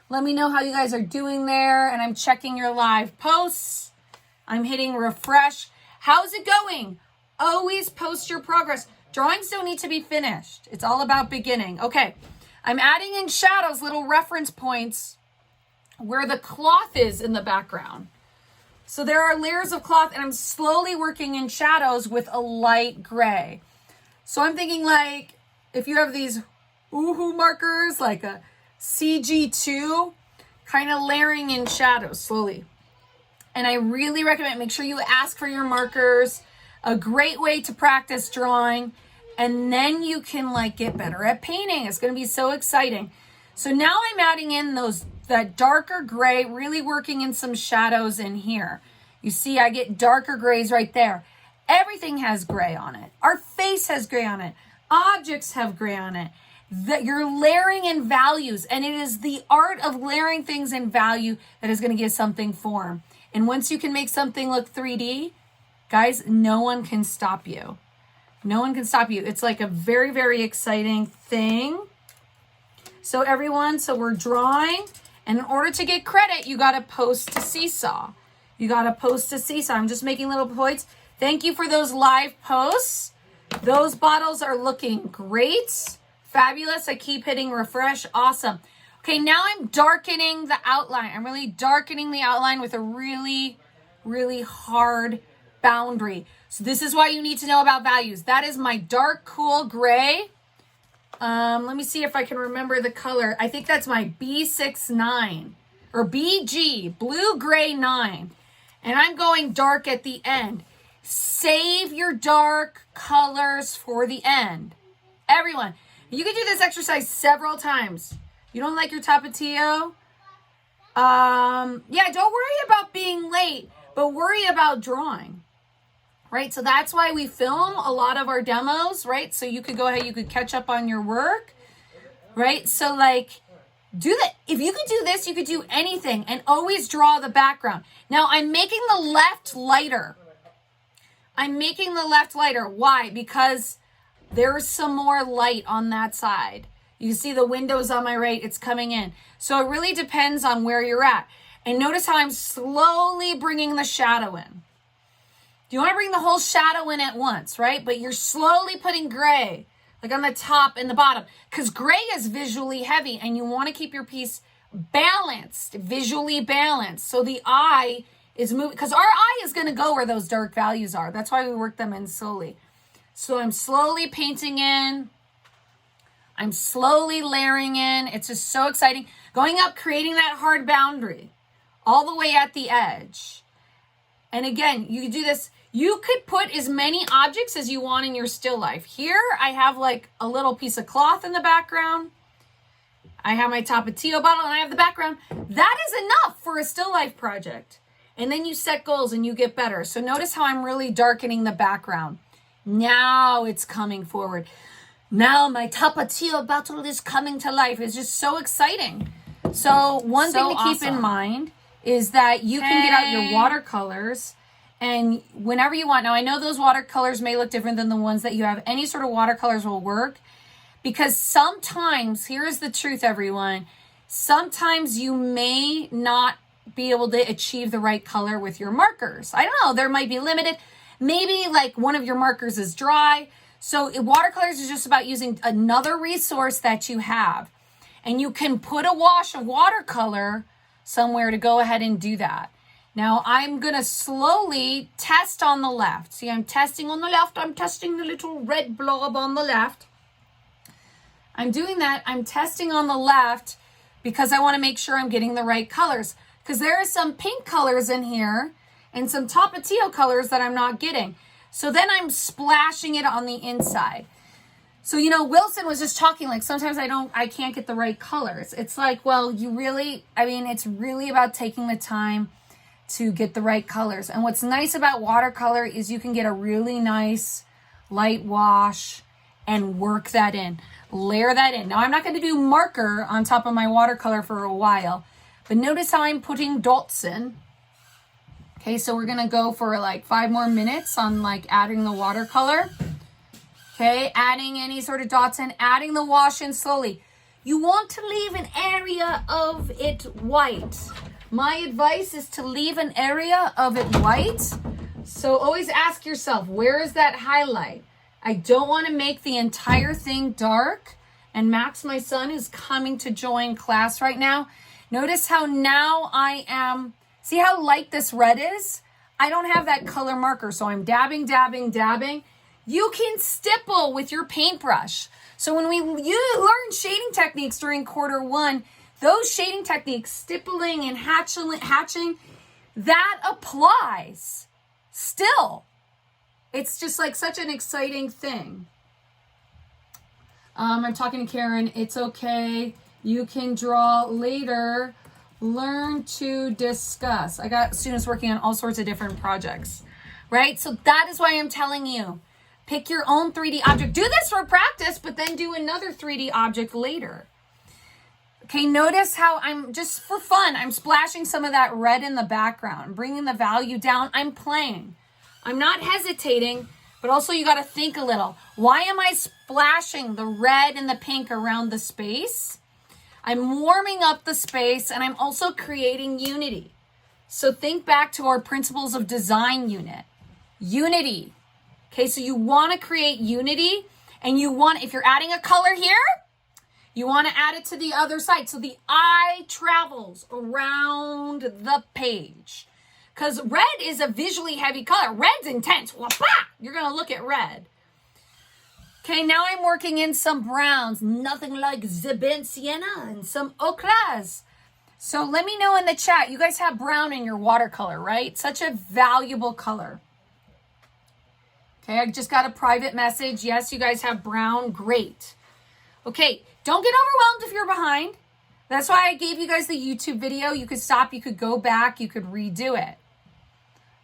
Let me know how you guys are doing there, and I'm checking your live posts. I'm hitting refresh. How's it going? Always post your progress. Drawings don't need to be finished. It's all about beginning. Okay, I'm adding in shadows, little reference points where the cloth is in the background. So there are layers of cloth, and I'm slowly working in shadows with a light gray. So I'm thinking like, if you have these Woohoo markers, like a CG2, kind of layering in shadows slowly. And I really recommend, make sure you ask for your markers. A great way to practice drawing. And then you can like get better at painting. It's going to be so exciting. So now I'm adding in that darker gray, really working in some shadows in here. You see, I get darker grays right there. Everything has gray on it. Our face has gray on it. Objects have gray on it. That you're layering in values, and it is the art of layering things in value that is going to give something form. And once you can make something look 3D, guys, no one can stop you. No one can stop you. It's like a very, very exciting thing. So everyone, so we're drawing, and in order to get credit, you got to post to Seesaw. You got to post to Seesaw. I'm just making little points. Thank you for those live posts. Those bottles are looking great. Fabulous. I keep hitting refresh. Awesome. Okay, now I'm darkening the outline. I'm really darkening the outline with a really, really hard boundary. So this is why you need to know about values. That is my dark, cool gray. Let me see if I can remember the color. I think that's my B69 or BG, blue gray 9. And I'm going dark at the end. Save your dark colors for the end. Everyone, you can do this exercise several times. You don't like your Tapatio? Yeah, don't worry about being late, but worry about drawing. Right? So that's why we film a lot of our demos, right? So you could go ahead, you could catch up on your work, right? So like, do that. If you could do this, you could do anything, and always draw the background. Now I'm making the left lighter. I'm making the left lighter. Why? Because there's some more light on that side. You see the windows on my right, it's coming in. So it really depends on where you're at. And notice how I'm slowly bringing the shadow in. You want to bring the whole shadow in at once, right? But you're slowly putting gray, like on the top and the bottom, because gray is visually heavy, and you want to keep your piece balanced, visually balanced. So the eye is moving, because our eye is going to go where those dark values are. That's why we work them in slowly. So I'm slowly painting in. I'm slowly layering in. It's just so exciting. Going up, creating that hard boundary all the way at the edge. And again, you do this. You could put as many objects as you want in your still life. Here, I have like a little piece of cloth in the background. I have my Tapatio bottle, and I have the background. That is enough for a still life project. And then you set goals and you get better. So notice how I'm really darkening the background. Now it's coming forward. Now my Tapatio bottle is coming to life. It's just so exciting. So one thing to keep in mind is that you can get out your watercolors, and whenever you want. Now, I know those watercolors may look different than the ones that you have. Any sort of watercolors will work, because sometimes, here is the truth, everyone, sometimes you may not be able to achieve the right color with your markers. I don't know, there might be limited. Maybe like one of your markers is dry. So watercolors is just about using another resource that you have. And you can put a wash of watercolor somewhere to go ahead and do that. Now I'm going to slowly test on the left. See, I'm testing on the left. I'm testing the little red blob on the left. I'm doing that. I'm testing on the left because I want to make sure I'm getting the right colors. Because there are some pink colors in here and some Tapatio colors that I'm not getting. So then I'm splashing it on the inside. So, you know, Wilson was just talking like sometimes I can't get the right colors. It's like, well, it's really about taking the time to get the right colors. And what's nice about watercolor is you can get a really nice light wash and work that in, layer that in. Now I'm not going to do marker on top of my watercolor for a while, but notice how I'm putting dots in. Okay, so we're going to go for like 5 more minutes on like adding the watercolor. Okay, adding any sort of dots and adding the wash in slowly. You want to leave an area of it white. My advice is to leave an area of it white. So always ask yourself, where is that highlight? I don't want to make the entire thing dark. And Max, my son, is coming to join class right now. Notice how now I am, see how light this red is? I don't have that color marker, so I'm dabbing, dabbing, dabbing. You can stipple with your paintbrush. So when you learn shading techniques during quarter one, those shading techniques, stippling and hatching, that applies still. It's just like such an exciting thing. I'm talking to Karen. It's okay. You can draw later. Learn to discuss. I got students working on all sorts of different projects, right? So that is why I'm telling you, pick your own 3D object. Do this for practice, but then do another 3D object later. Okay, notice how I'm just for fun, I'm splashing some of that red in the background, bringing the value down. I'm playing. I'm not hesitating, but also you got to think a little. Why am I splashing the red and the pink around the space? I'm warming up the space and I'm also creating unity. So think back to our principles of design unit. Unity. Okay, so you want to create unity and you want, if you're adding a color here, you want to add it to the other side. So the eye travels around the page. Because red is a visually heavy color. Red's intense. You're going to look at red. Okay, now I'm working in some browns. Nothing like the burnt sienna and some ochres. So let me know in the chat. You guys have brown in your watercolor, right? Such a valuable color. Okay, I just got a private message. Yes, you guys have brown. Great. Okay, don't get overwhelmed if you're behind. That's why I gave you guys the YouTube video. You could stop, you could go back, you could redo it.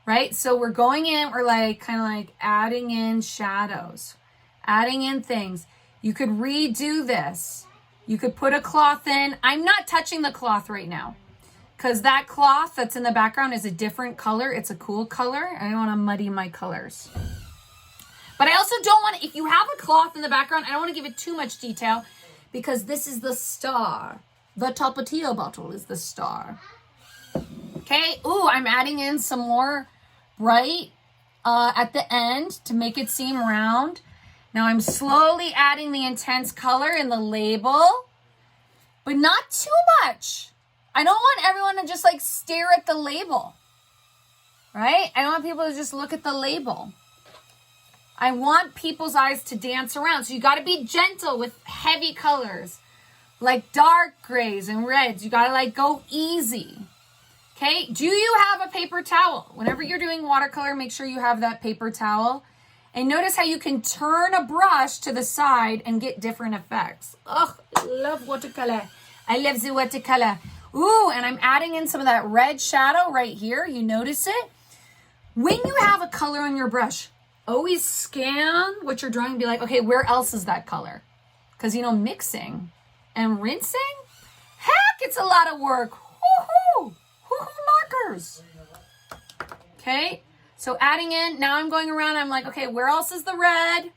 Right? So we're going in, we're like kind of like adding in shadows, adding in things. You could redo this. You could put a cloth in. I'm not touching the cloth right now because that cloth that's in the background is a different color. It's a cool color. I don't want to muddy my colors. But I also don't want to, if you have a cloth in the background, I don't want to give it too much detail because this is the star. The Tapatio bottle is the star. Okay. Ooh, I'm adding in some more bright at the end to make it seem round. Now I'm slowly adding the intense color in the label, but not too much. I don't want everyone to just like stare at the label, right? I don't want people to just look at the label. I want people's eyes to dance around. So you got to be gentle with heavy colors like dark grays and reds. You got to like go easy. Okay. Do you have a paper towel? Whenever you're doing watercolor, make sure you have that paper towel. And notice how you can turn a brush to the side and get different effects. Oh, I love watercolor. I love the watercolor. Ooh, and I'm adding in some of that red shadow right here. You notice it? When you have a color on your brush, always scan what you're drawing and be like, okay, where else is that color? Because, you know, mixing and rinsing, heck, it's a lot of work. Woohoo! Woohoo markers. Okay, so adding in, now I'm going around, I'm like, okay, where else is the red?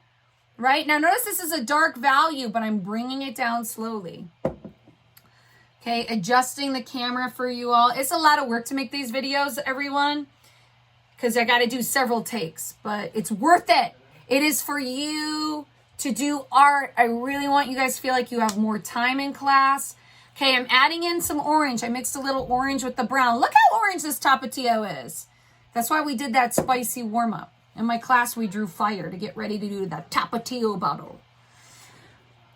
Right? Now notice this is a dark value, but I'm bringing it down slowly. Okay, adjusting the camera for you all. It's a lot of work to make these videos, everyone, because I got to do several takes, but it's worth it. It is for you to do art. I really want you guys to feel like you have more time in class. Okay, I'm adding in some orange. I mixed a little orange with the brown. Look how orange this Tapatio is. That's why we did that spicy warm-up. In my class, we drew fire to get ready to do that Tapatio bottle.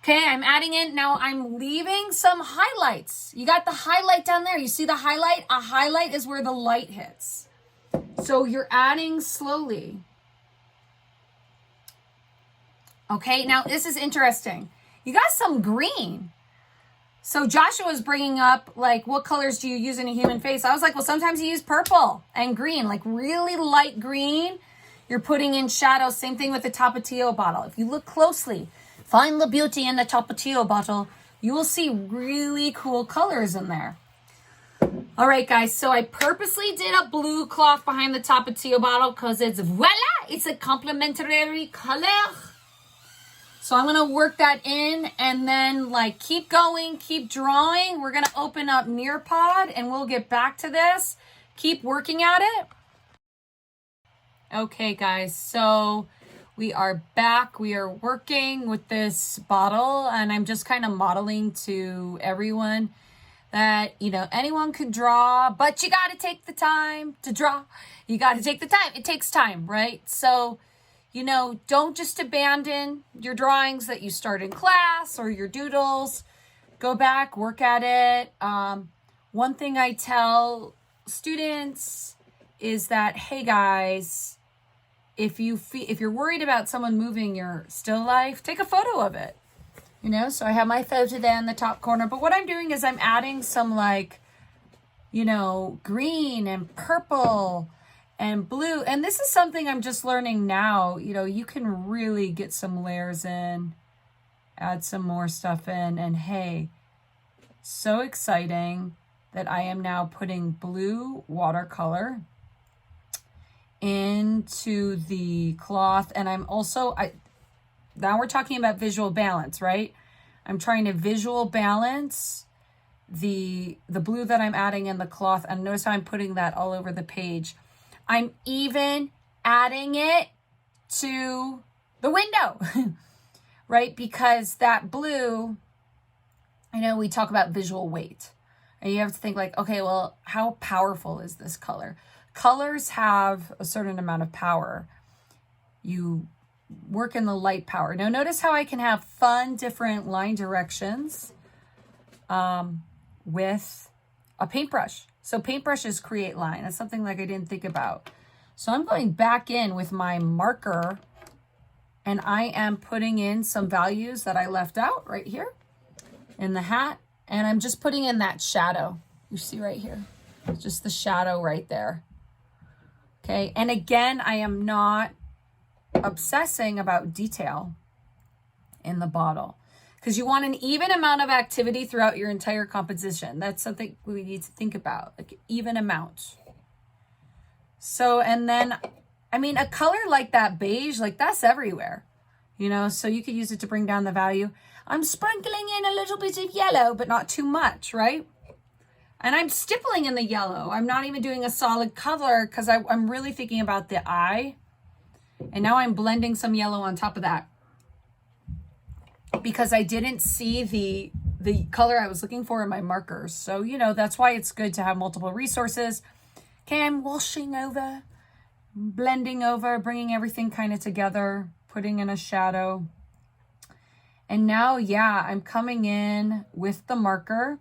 Okay, I'm adding in, now I'm leaving some highlights. You got the highlight down there. You see the highlight? A highlight is where the light hits. So you're adding slowly. Okay, now this is interesting. You got some green. So Joshua was bringing up, like, what colors do you use in a human face? I was like, well, sometimes you use purple and green, like really light green. You're putting in shadows. Same thing with the Tapatio bottle. If you look closely, find the beauty in the Tapatio bottle, you will see really cool colors in there. All right, guys, so I purposely did a blue cloth behind the Tapatio bottle because it's, voila, it's a complementary color. So I'm going to work that in and then like keep going, keep drawing. We're going to open up Nearpod and we'll get back to this. Keep working at it. Okay, guys, so we are back. We are working with this bottle and I'm just kind of modeling to everyone that, you know, anyone could draw, but you got to take the time to draw. You got to take the time. It takes time, right? So, you know, don't just abandon your drawings that you start in class or your doodles. Go back, work at it. One thing I tell students is that, hey guys, if you're worried about someone moving your still life, take a photo of it. You know, so I have my photo there in the top corner. But what I'm doing is I'm adding some like, you know, green and purple and blue. And this is something I'm just learning now. You know, you can really get some layers in, add some more stuff in. And hey, so exciting that I am now putting blue watercolor into the cloth. And I'm also, now we're talking about visual balance, right? I'm trying to visual balance the blue that I'm adding in the cloth. And notice how I'm putting that all over the page. I'm even adding it to the window, right? Because that blue, I know we talk about visual weight. And you have to think like, okay, well, how powerful is this color? Colors have a certain amount of power. You work in the light power. Now notice how I can have fun different line directions with a paintbrush. So paintbrushes create line. That's something like I didn't think about. So I'm going back in with my marker and I am putting in some values that I left out right here in the hat. And I'm just putting in that shadow. You see right here, just the shadow right there. Okay, and again, I am not obsessing about detail in the bottle because you want an even amount of activity throughout your entire composition. That's something we need to think about, like even amount. So, and then, I mean, a color like that beige, like that's everywhere, you know, so you could use it to bring down the value. I'm sprinkling in a little bit of yellow, but not too much, right? And I'm stippling in the yellow. I'm not even doing a solid color because I'm really thinking about the eye. And now I'm blending some yellow on top of that because I didn't see the color I was looking for in my markers. So, you know, that's why it's good to have multiple resources. Okay, I'm washing over, blending over, bringing everything kind of together, putting in a shadow. And now, yeah, I'm coming in with the marker.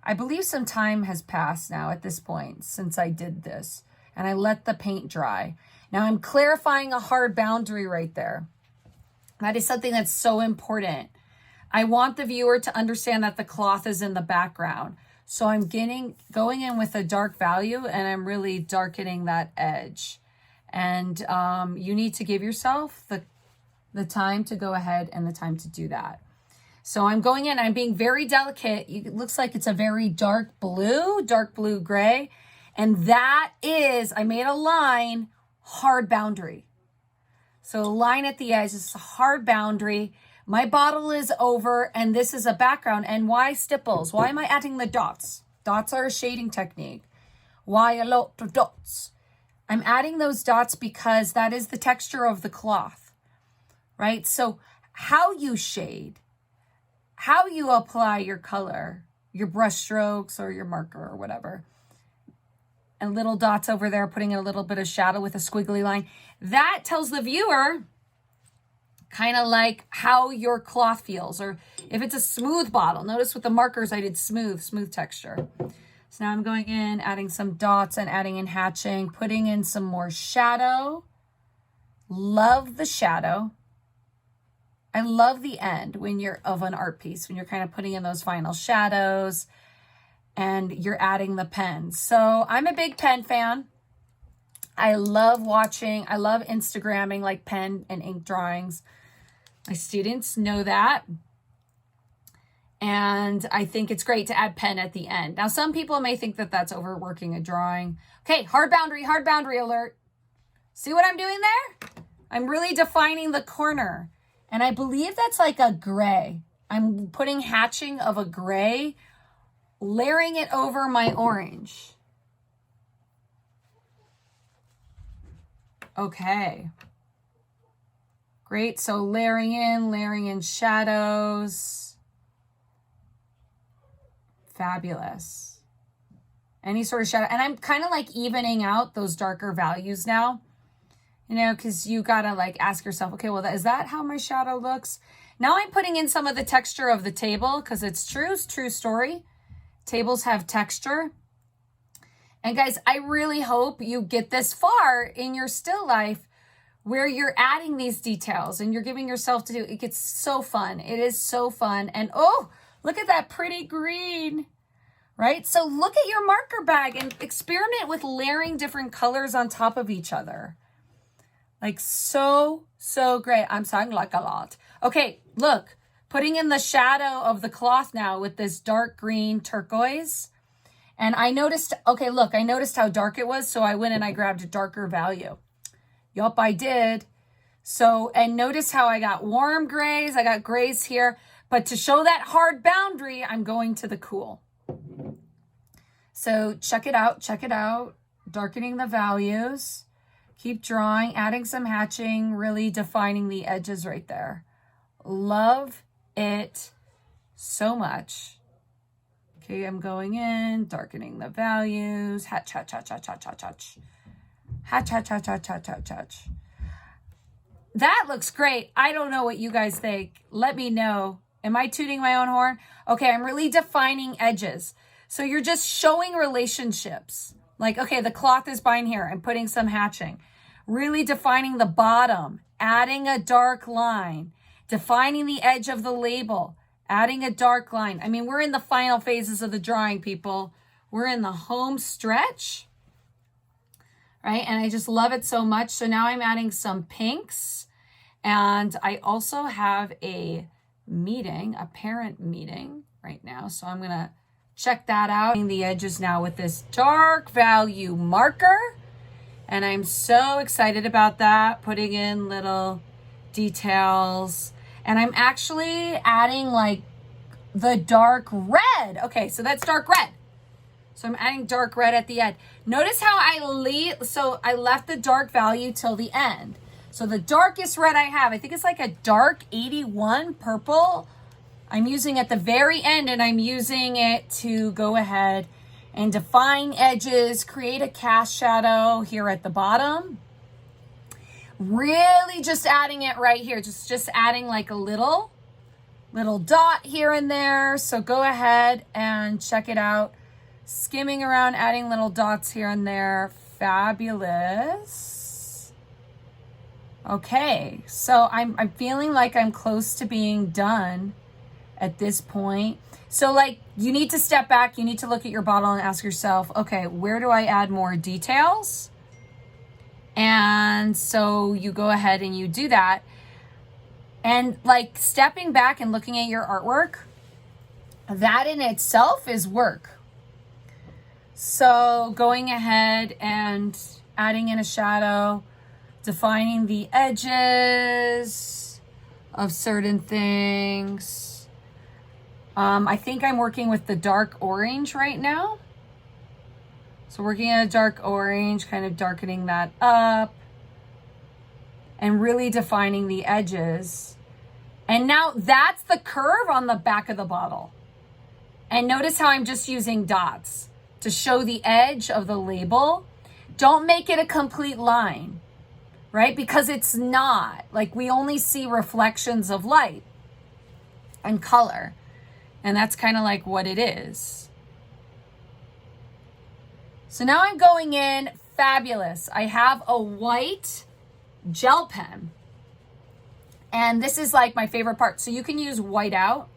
I believe some time has passed now at this point since I did this and I let the paint dry. Now I'm clarifying a hard boundary right there. That is something that's so important. I want the viewer to understand that the cloth is in the background. So I'm going in with a dark value and I'm really darkening that edge. And you need to give yourself the time to go ahead and the time to do that. So I'm going in, I'm being very delicate. It looks like it's a very dark blue gray. And that is, I made a line, hard boundary. So a line at the edge is a hard boundary. My bottle is over and this is a background. And why stipples? Why am I adding the dots? Dots are a shading technique. Why a lot of dots? I'm adding those dots because that is the texture of the cloth, right? So how you shade, how you apply your color, your brush strokes or your marker or whatever, and little dots over there, putting a little bit of shadow with a squiggly line, that tells the viewer kind of like how your cloth feels, or if it's a smooth bottle. Notice with the markers, I did smooth texture. So now I'm going in, adding some dots and adding in hatching, putting in some more shadow. Love the shadow. I love the end when you're of an art piece, when you're kind of putting in those final shadows and you're adding the pen. So I'm a big pen fan. I love watching, I love Instagramming like pen and ink drawings. My students know that. And I think it's great to add pen at the end. Now, some people may think that that's overworking a drawing. Okay, hard boundary alert. See what I'm doing there? I'm really defining the corner. And I believe that's like a gray. I'm putting hatching of a gray, layering it over my orange. Okay. Great. So layering in shadows. Fabulous. Any sort of shadow. And I'm kind of like evening out those darker values now, you know, because you got to like ask yourself, okay, well, is that how my shadow looks? Now I'm putting in some of the texture of the table because it's true story. Tables have texture. And guys, I really hope you get this far in your still life where you're adding these details and you're giving yourself to do. It gets so fun. It is so fun. And oh, look at that pretty green, right? So look at your marker bag and experiment with layering different colors on top of each other. Like so great. I'm sounding like a lot. Okay, look, putting in the shadow of the cloth now with this dark green turquoise. And I noticed, okay, look, I noticed how dark it was. So I went and I grabbed a darker value. Yup, I did. So, and notice how I got warm grays. I got grays here. But to show that hard boundary, I'm going to the cool. So check it out. Darkening the values. Keep drawing, adding some hatching, really defining the edges right there. Love it so much. Okay, I'm going in, darkening the values. Hatch. That looks great. I don't know what you guys think. Let me know. Am I tooting my own horn? Okay, I'm really defining edges. So you're just showing relationships. Like, okay, the cloth is behind here. I'm putting some hatching. Really defining the bottom, adding a dark line, defining the edge of the label, adding a dark line. I mean, we're in the final phases of the drawing, people. We're in the home stretch, right? And I just love it so much. So now I'm adding some pinks. And I also have a meeting, a parent meeting right now. So I'm going to check that out. The edges now with this dark value marker. And I'm so excited about that, putting in little details. And I'm actually adding like the dark red. Okay, so that's dark red. So I'm adding dark red at the end. Notice how I left the dark value till the end. So the darkest red I have, I think it's like a dark 81 purple. I'm using at the very end, and I'm using it to go ahead and define edges, create a cast shadow here at the bottom. Really just adding it right here. Just adding like a little dot here and there. So go ahead and check it out. Skimming around, adding little dots here and there. Fabulous. Okay, so I'm feeling like I'm close to being done at this point. So like you need to step back, you need to look at your bottle and ask yourself, okay, where do I add more details? And so you go ahead and you do that. And like stepping back and looking at your artwork, that in itself is work. So going ahead and adding in a shadow, defining the edges of certain things. I think I'm working with the dark orange right now. So working in a dark orange, kind of darkening that up and really defining the edges. And now that's the curve on the back of the bottle. And notice how I'm just using dots to show the edge of the label. Don't make it a complete line, right? Because it's not. Like we only see reflections of light and color. And that's kind of like what it is. So now I'm going in, fabulous. I have a white gel pen. And this is like my favorite part. So you can use whiteout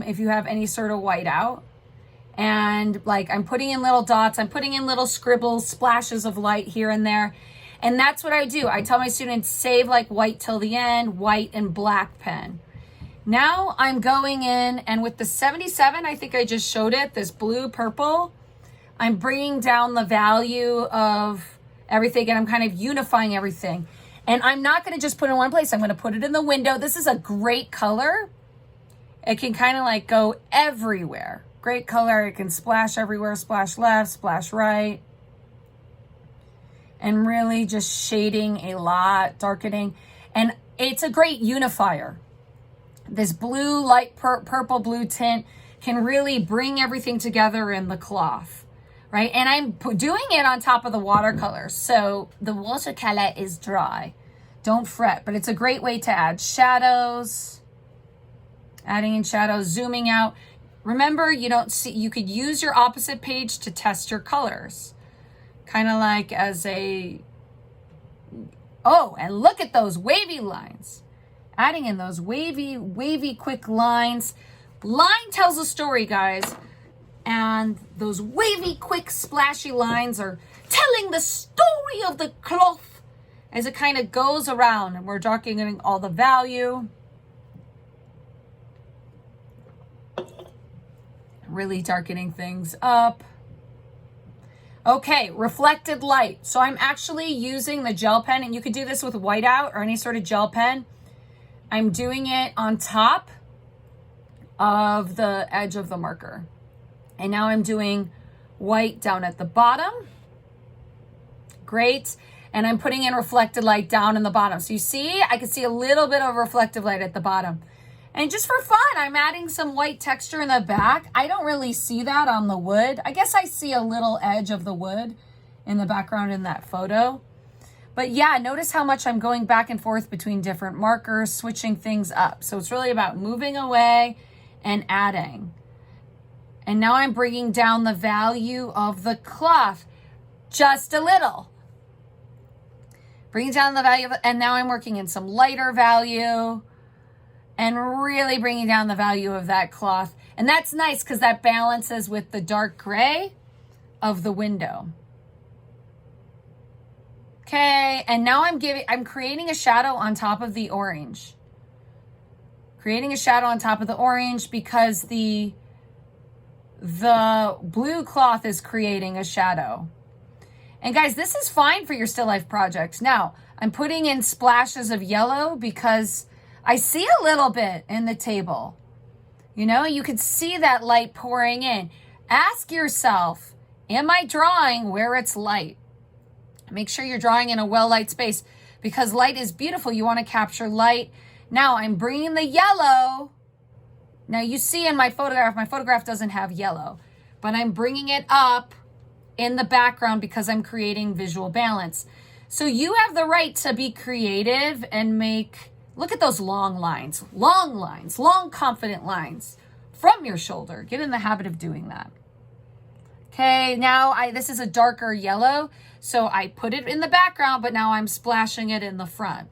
if you have any sort of whiteout. And like I'm putting in little dots, I'm putting in little scribbles, splashes of light here and there. And that's what I do. I tell my students, save like white till the end, white and black pen. Now I'm going in, and with the 77, I think I just showed it, this blue purple, I'm bringing down the value of everything, and I'm kind of unifying everything. And I'm not going to just put it in one place. I'm going to put it in the window. This is a great color. It can kind of like go everywhere. Great color. It can splash everywhere. Splash left, splash right. And really just shading a lot, darkening. And it's a great unifier. This blue, light purple blue tint can really bring everything together in the cloth, right? And I'm doing it on top of the watercolor. So the watercolor is dry. Don't fret, but it's a great way to add shadows. Adding in shadows, zooming out. Remember, you could use your opposite page to test your colors. Kind of like as and look at those wavy lines. Adding in those wavy, quick lines. Line tells a story, guys. And those wavy, quick, splashy lines are telling the story of the cloth as it kind of goes around. And we're darkening all the value. Really darkening things up. Okay, reflected light. So I'm actually using the gel pen, and you could do this with whiteout or any sort of gel pen. I'm doing it on top of the edge of the marker. And now I'm doing white down at the bottom. Great. And I'm putting in reflected light down in the bottom. So you see, I can see a little bit of reflective light at the bottom. And just for fun, I'm adding some white texture in the back. I don't really see that on the wood. I guess I see a little edge of the wood in the background in that photo. But yeah, notice how much I'm going back and forth between different markers, switching things up. So it's really about moving away and adding. And now I'm bringing down the value of the cloth just a little. Bringing down the value of it, and now I'm working in some lighter value. And really bringing down the value of that cloth. And that's nice because that balances with the dark gray of the window. Okay, and now I'm creating a shadow on top of the orange. Creating a shadow on top of the orange because the blue cloth is creating a shadow. And guys, this is fine for your still life projects. Now, I'm putting in splashes of yellow because I see a little bit in the table. You could see that light pouring in. Ask yourself, am I drawing where it's light? Make sure you're drawing in a well-lit space because light is beautiful. You want to capture light. Now I'm bringing the yellow. Now you see in my photograph doesn't have yellow, but I'm bringing it up in the background because I'm creating visual balance. So you have the right to be creative and look at those long lines, long confident lines from your shoulder. Get in the habit of doing that. Okay, now this is a darker yellow, so I put it in the background, but now I'm splashing it in the front.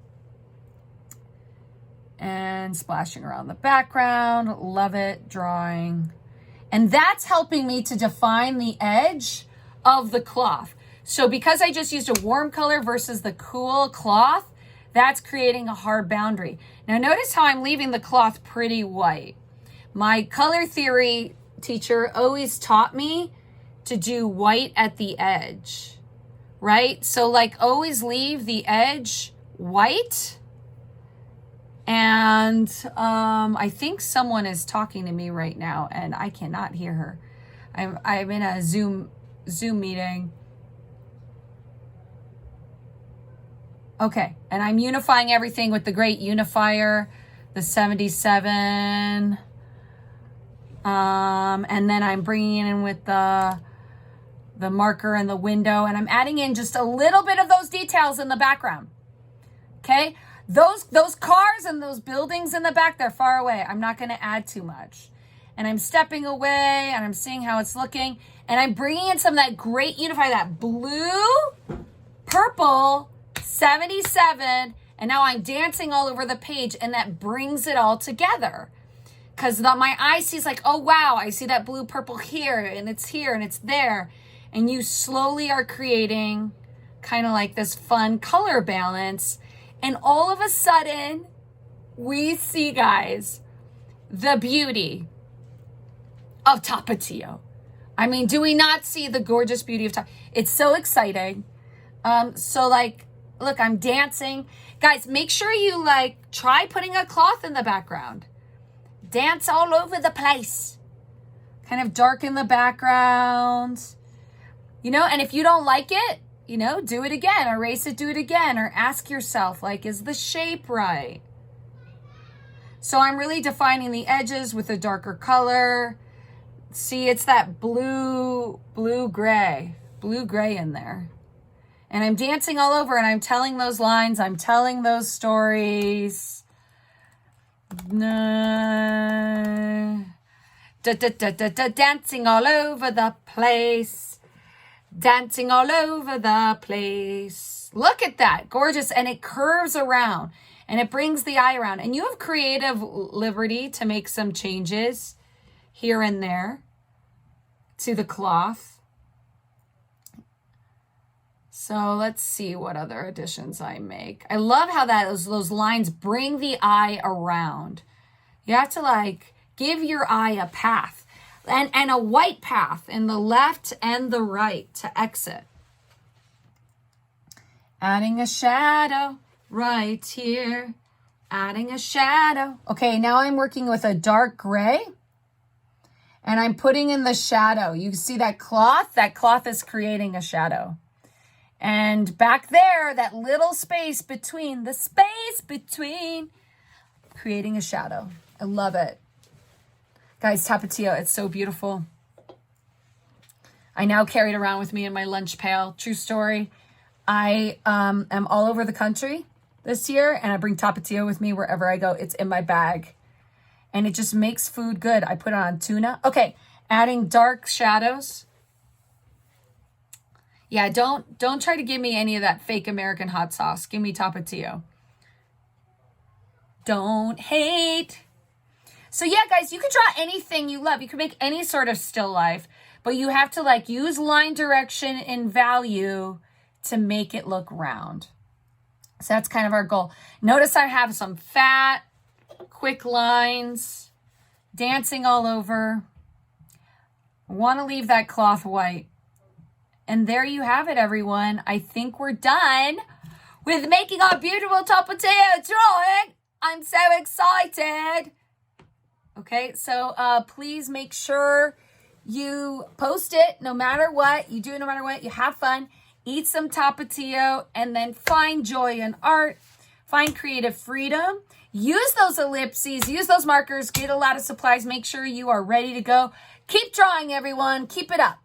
And splashing around the background, love it, drawing. And that's helping me to define the edge of the cloth. So because I just used a warm color versus the cool cloth, that's creating a hard boundary. Now notice how I'm leaving the cloth pretty white. My color theory teacher always taught me to do white at the edge, right? So always leave the edge white. And I think someone is talking to me right now and I cannot hear her. I'm in a Zoom meeting. Okay, and I'm unifying everything with the great unifier, the 77. And then I'm bringing it in with the marker and the window, and I'm adding in just a little bit of those details in the background. Okay, those cars and those buildings in the back, they're far away. I'm not going to add too much. And I'm stepping away, and I'm seeing how it's looking, and I'm bringing in some of that great unifier, that blue, purple, 77, and now I'm dancing all over the page, and that brings it all together. Because my eye sees oh wow, I see that blue purple here and it's there. And you slowly are creating kind of this fun color balance. And all of a sudden, we see, guys, the beauty of Tapatio. I mean, do we not see the gorgeous beauty of Tapatio? It's so exciting. look, I'm dancing. Guys, make sure you like try putting a cloth in the background. Dance all over the place. Kind of darken the background. You know, and if you don't like it, you know, do it again, erase it, do it again, or ask yourself, like, is the shape right? So I'm really defining the edges with a darker color. See, it's that blue-gray in there. And I'm dancing all over and I'm telling those lines, I'm telling those stories. Dancing all over the place. Dancing all over the place. Look at that, gorgeous. And it curves around and it brings the eye around. And you have creative liberty to make some changes here and there to the cloth. So let's see what other additions I make. I love how those lines bring the eye around. You have to like give your eye a path and a white path in the left and the right to exit. Adding a shadow right here. Adding a shadow. Okay, now I'm working with a dark gray. And I'm putting in the shadow. You see that cloth? That cloth is creating a shadow. And back there, that little space between, creating a shadow. I love it. Guys, Tapatio, it's so beautiful. I now carry it around with me in my lunch pail. True story. I am all over the country this year, and I bring Tapatio with me wherever I go. It's in my bag. And it just makes food good. I put it on tuna. Okay, adding dark shadows. Yeah, don't try to give me any of that fake American hot sauce. Give me Tapatio. Don't hate. So yeah, guys, you can draw anything you love. You can make any sort of still life, but you have to like use line direction and value to make it look round. So that's kind of our goal. Notice I have some fat, quick lines, dancing all over. I want to leave that cloth white. And there you have it, everyone. I think we're done with making our beautiful Tapatio drawing. I'm so excited. Okay, so please make sure you post it no matter what. You do it no matter what. You have fun. Eat some Tapatio and then find joy in art. Find creative freedom. Use those ellipses. Use those markers. Get a lot of supplies. Make sure you are ready to go. Keep drawing, everyone. Keep it up.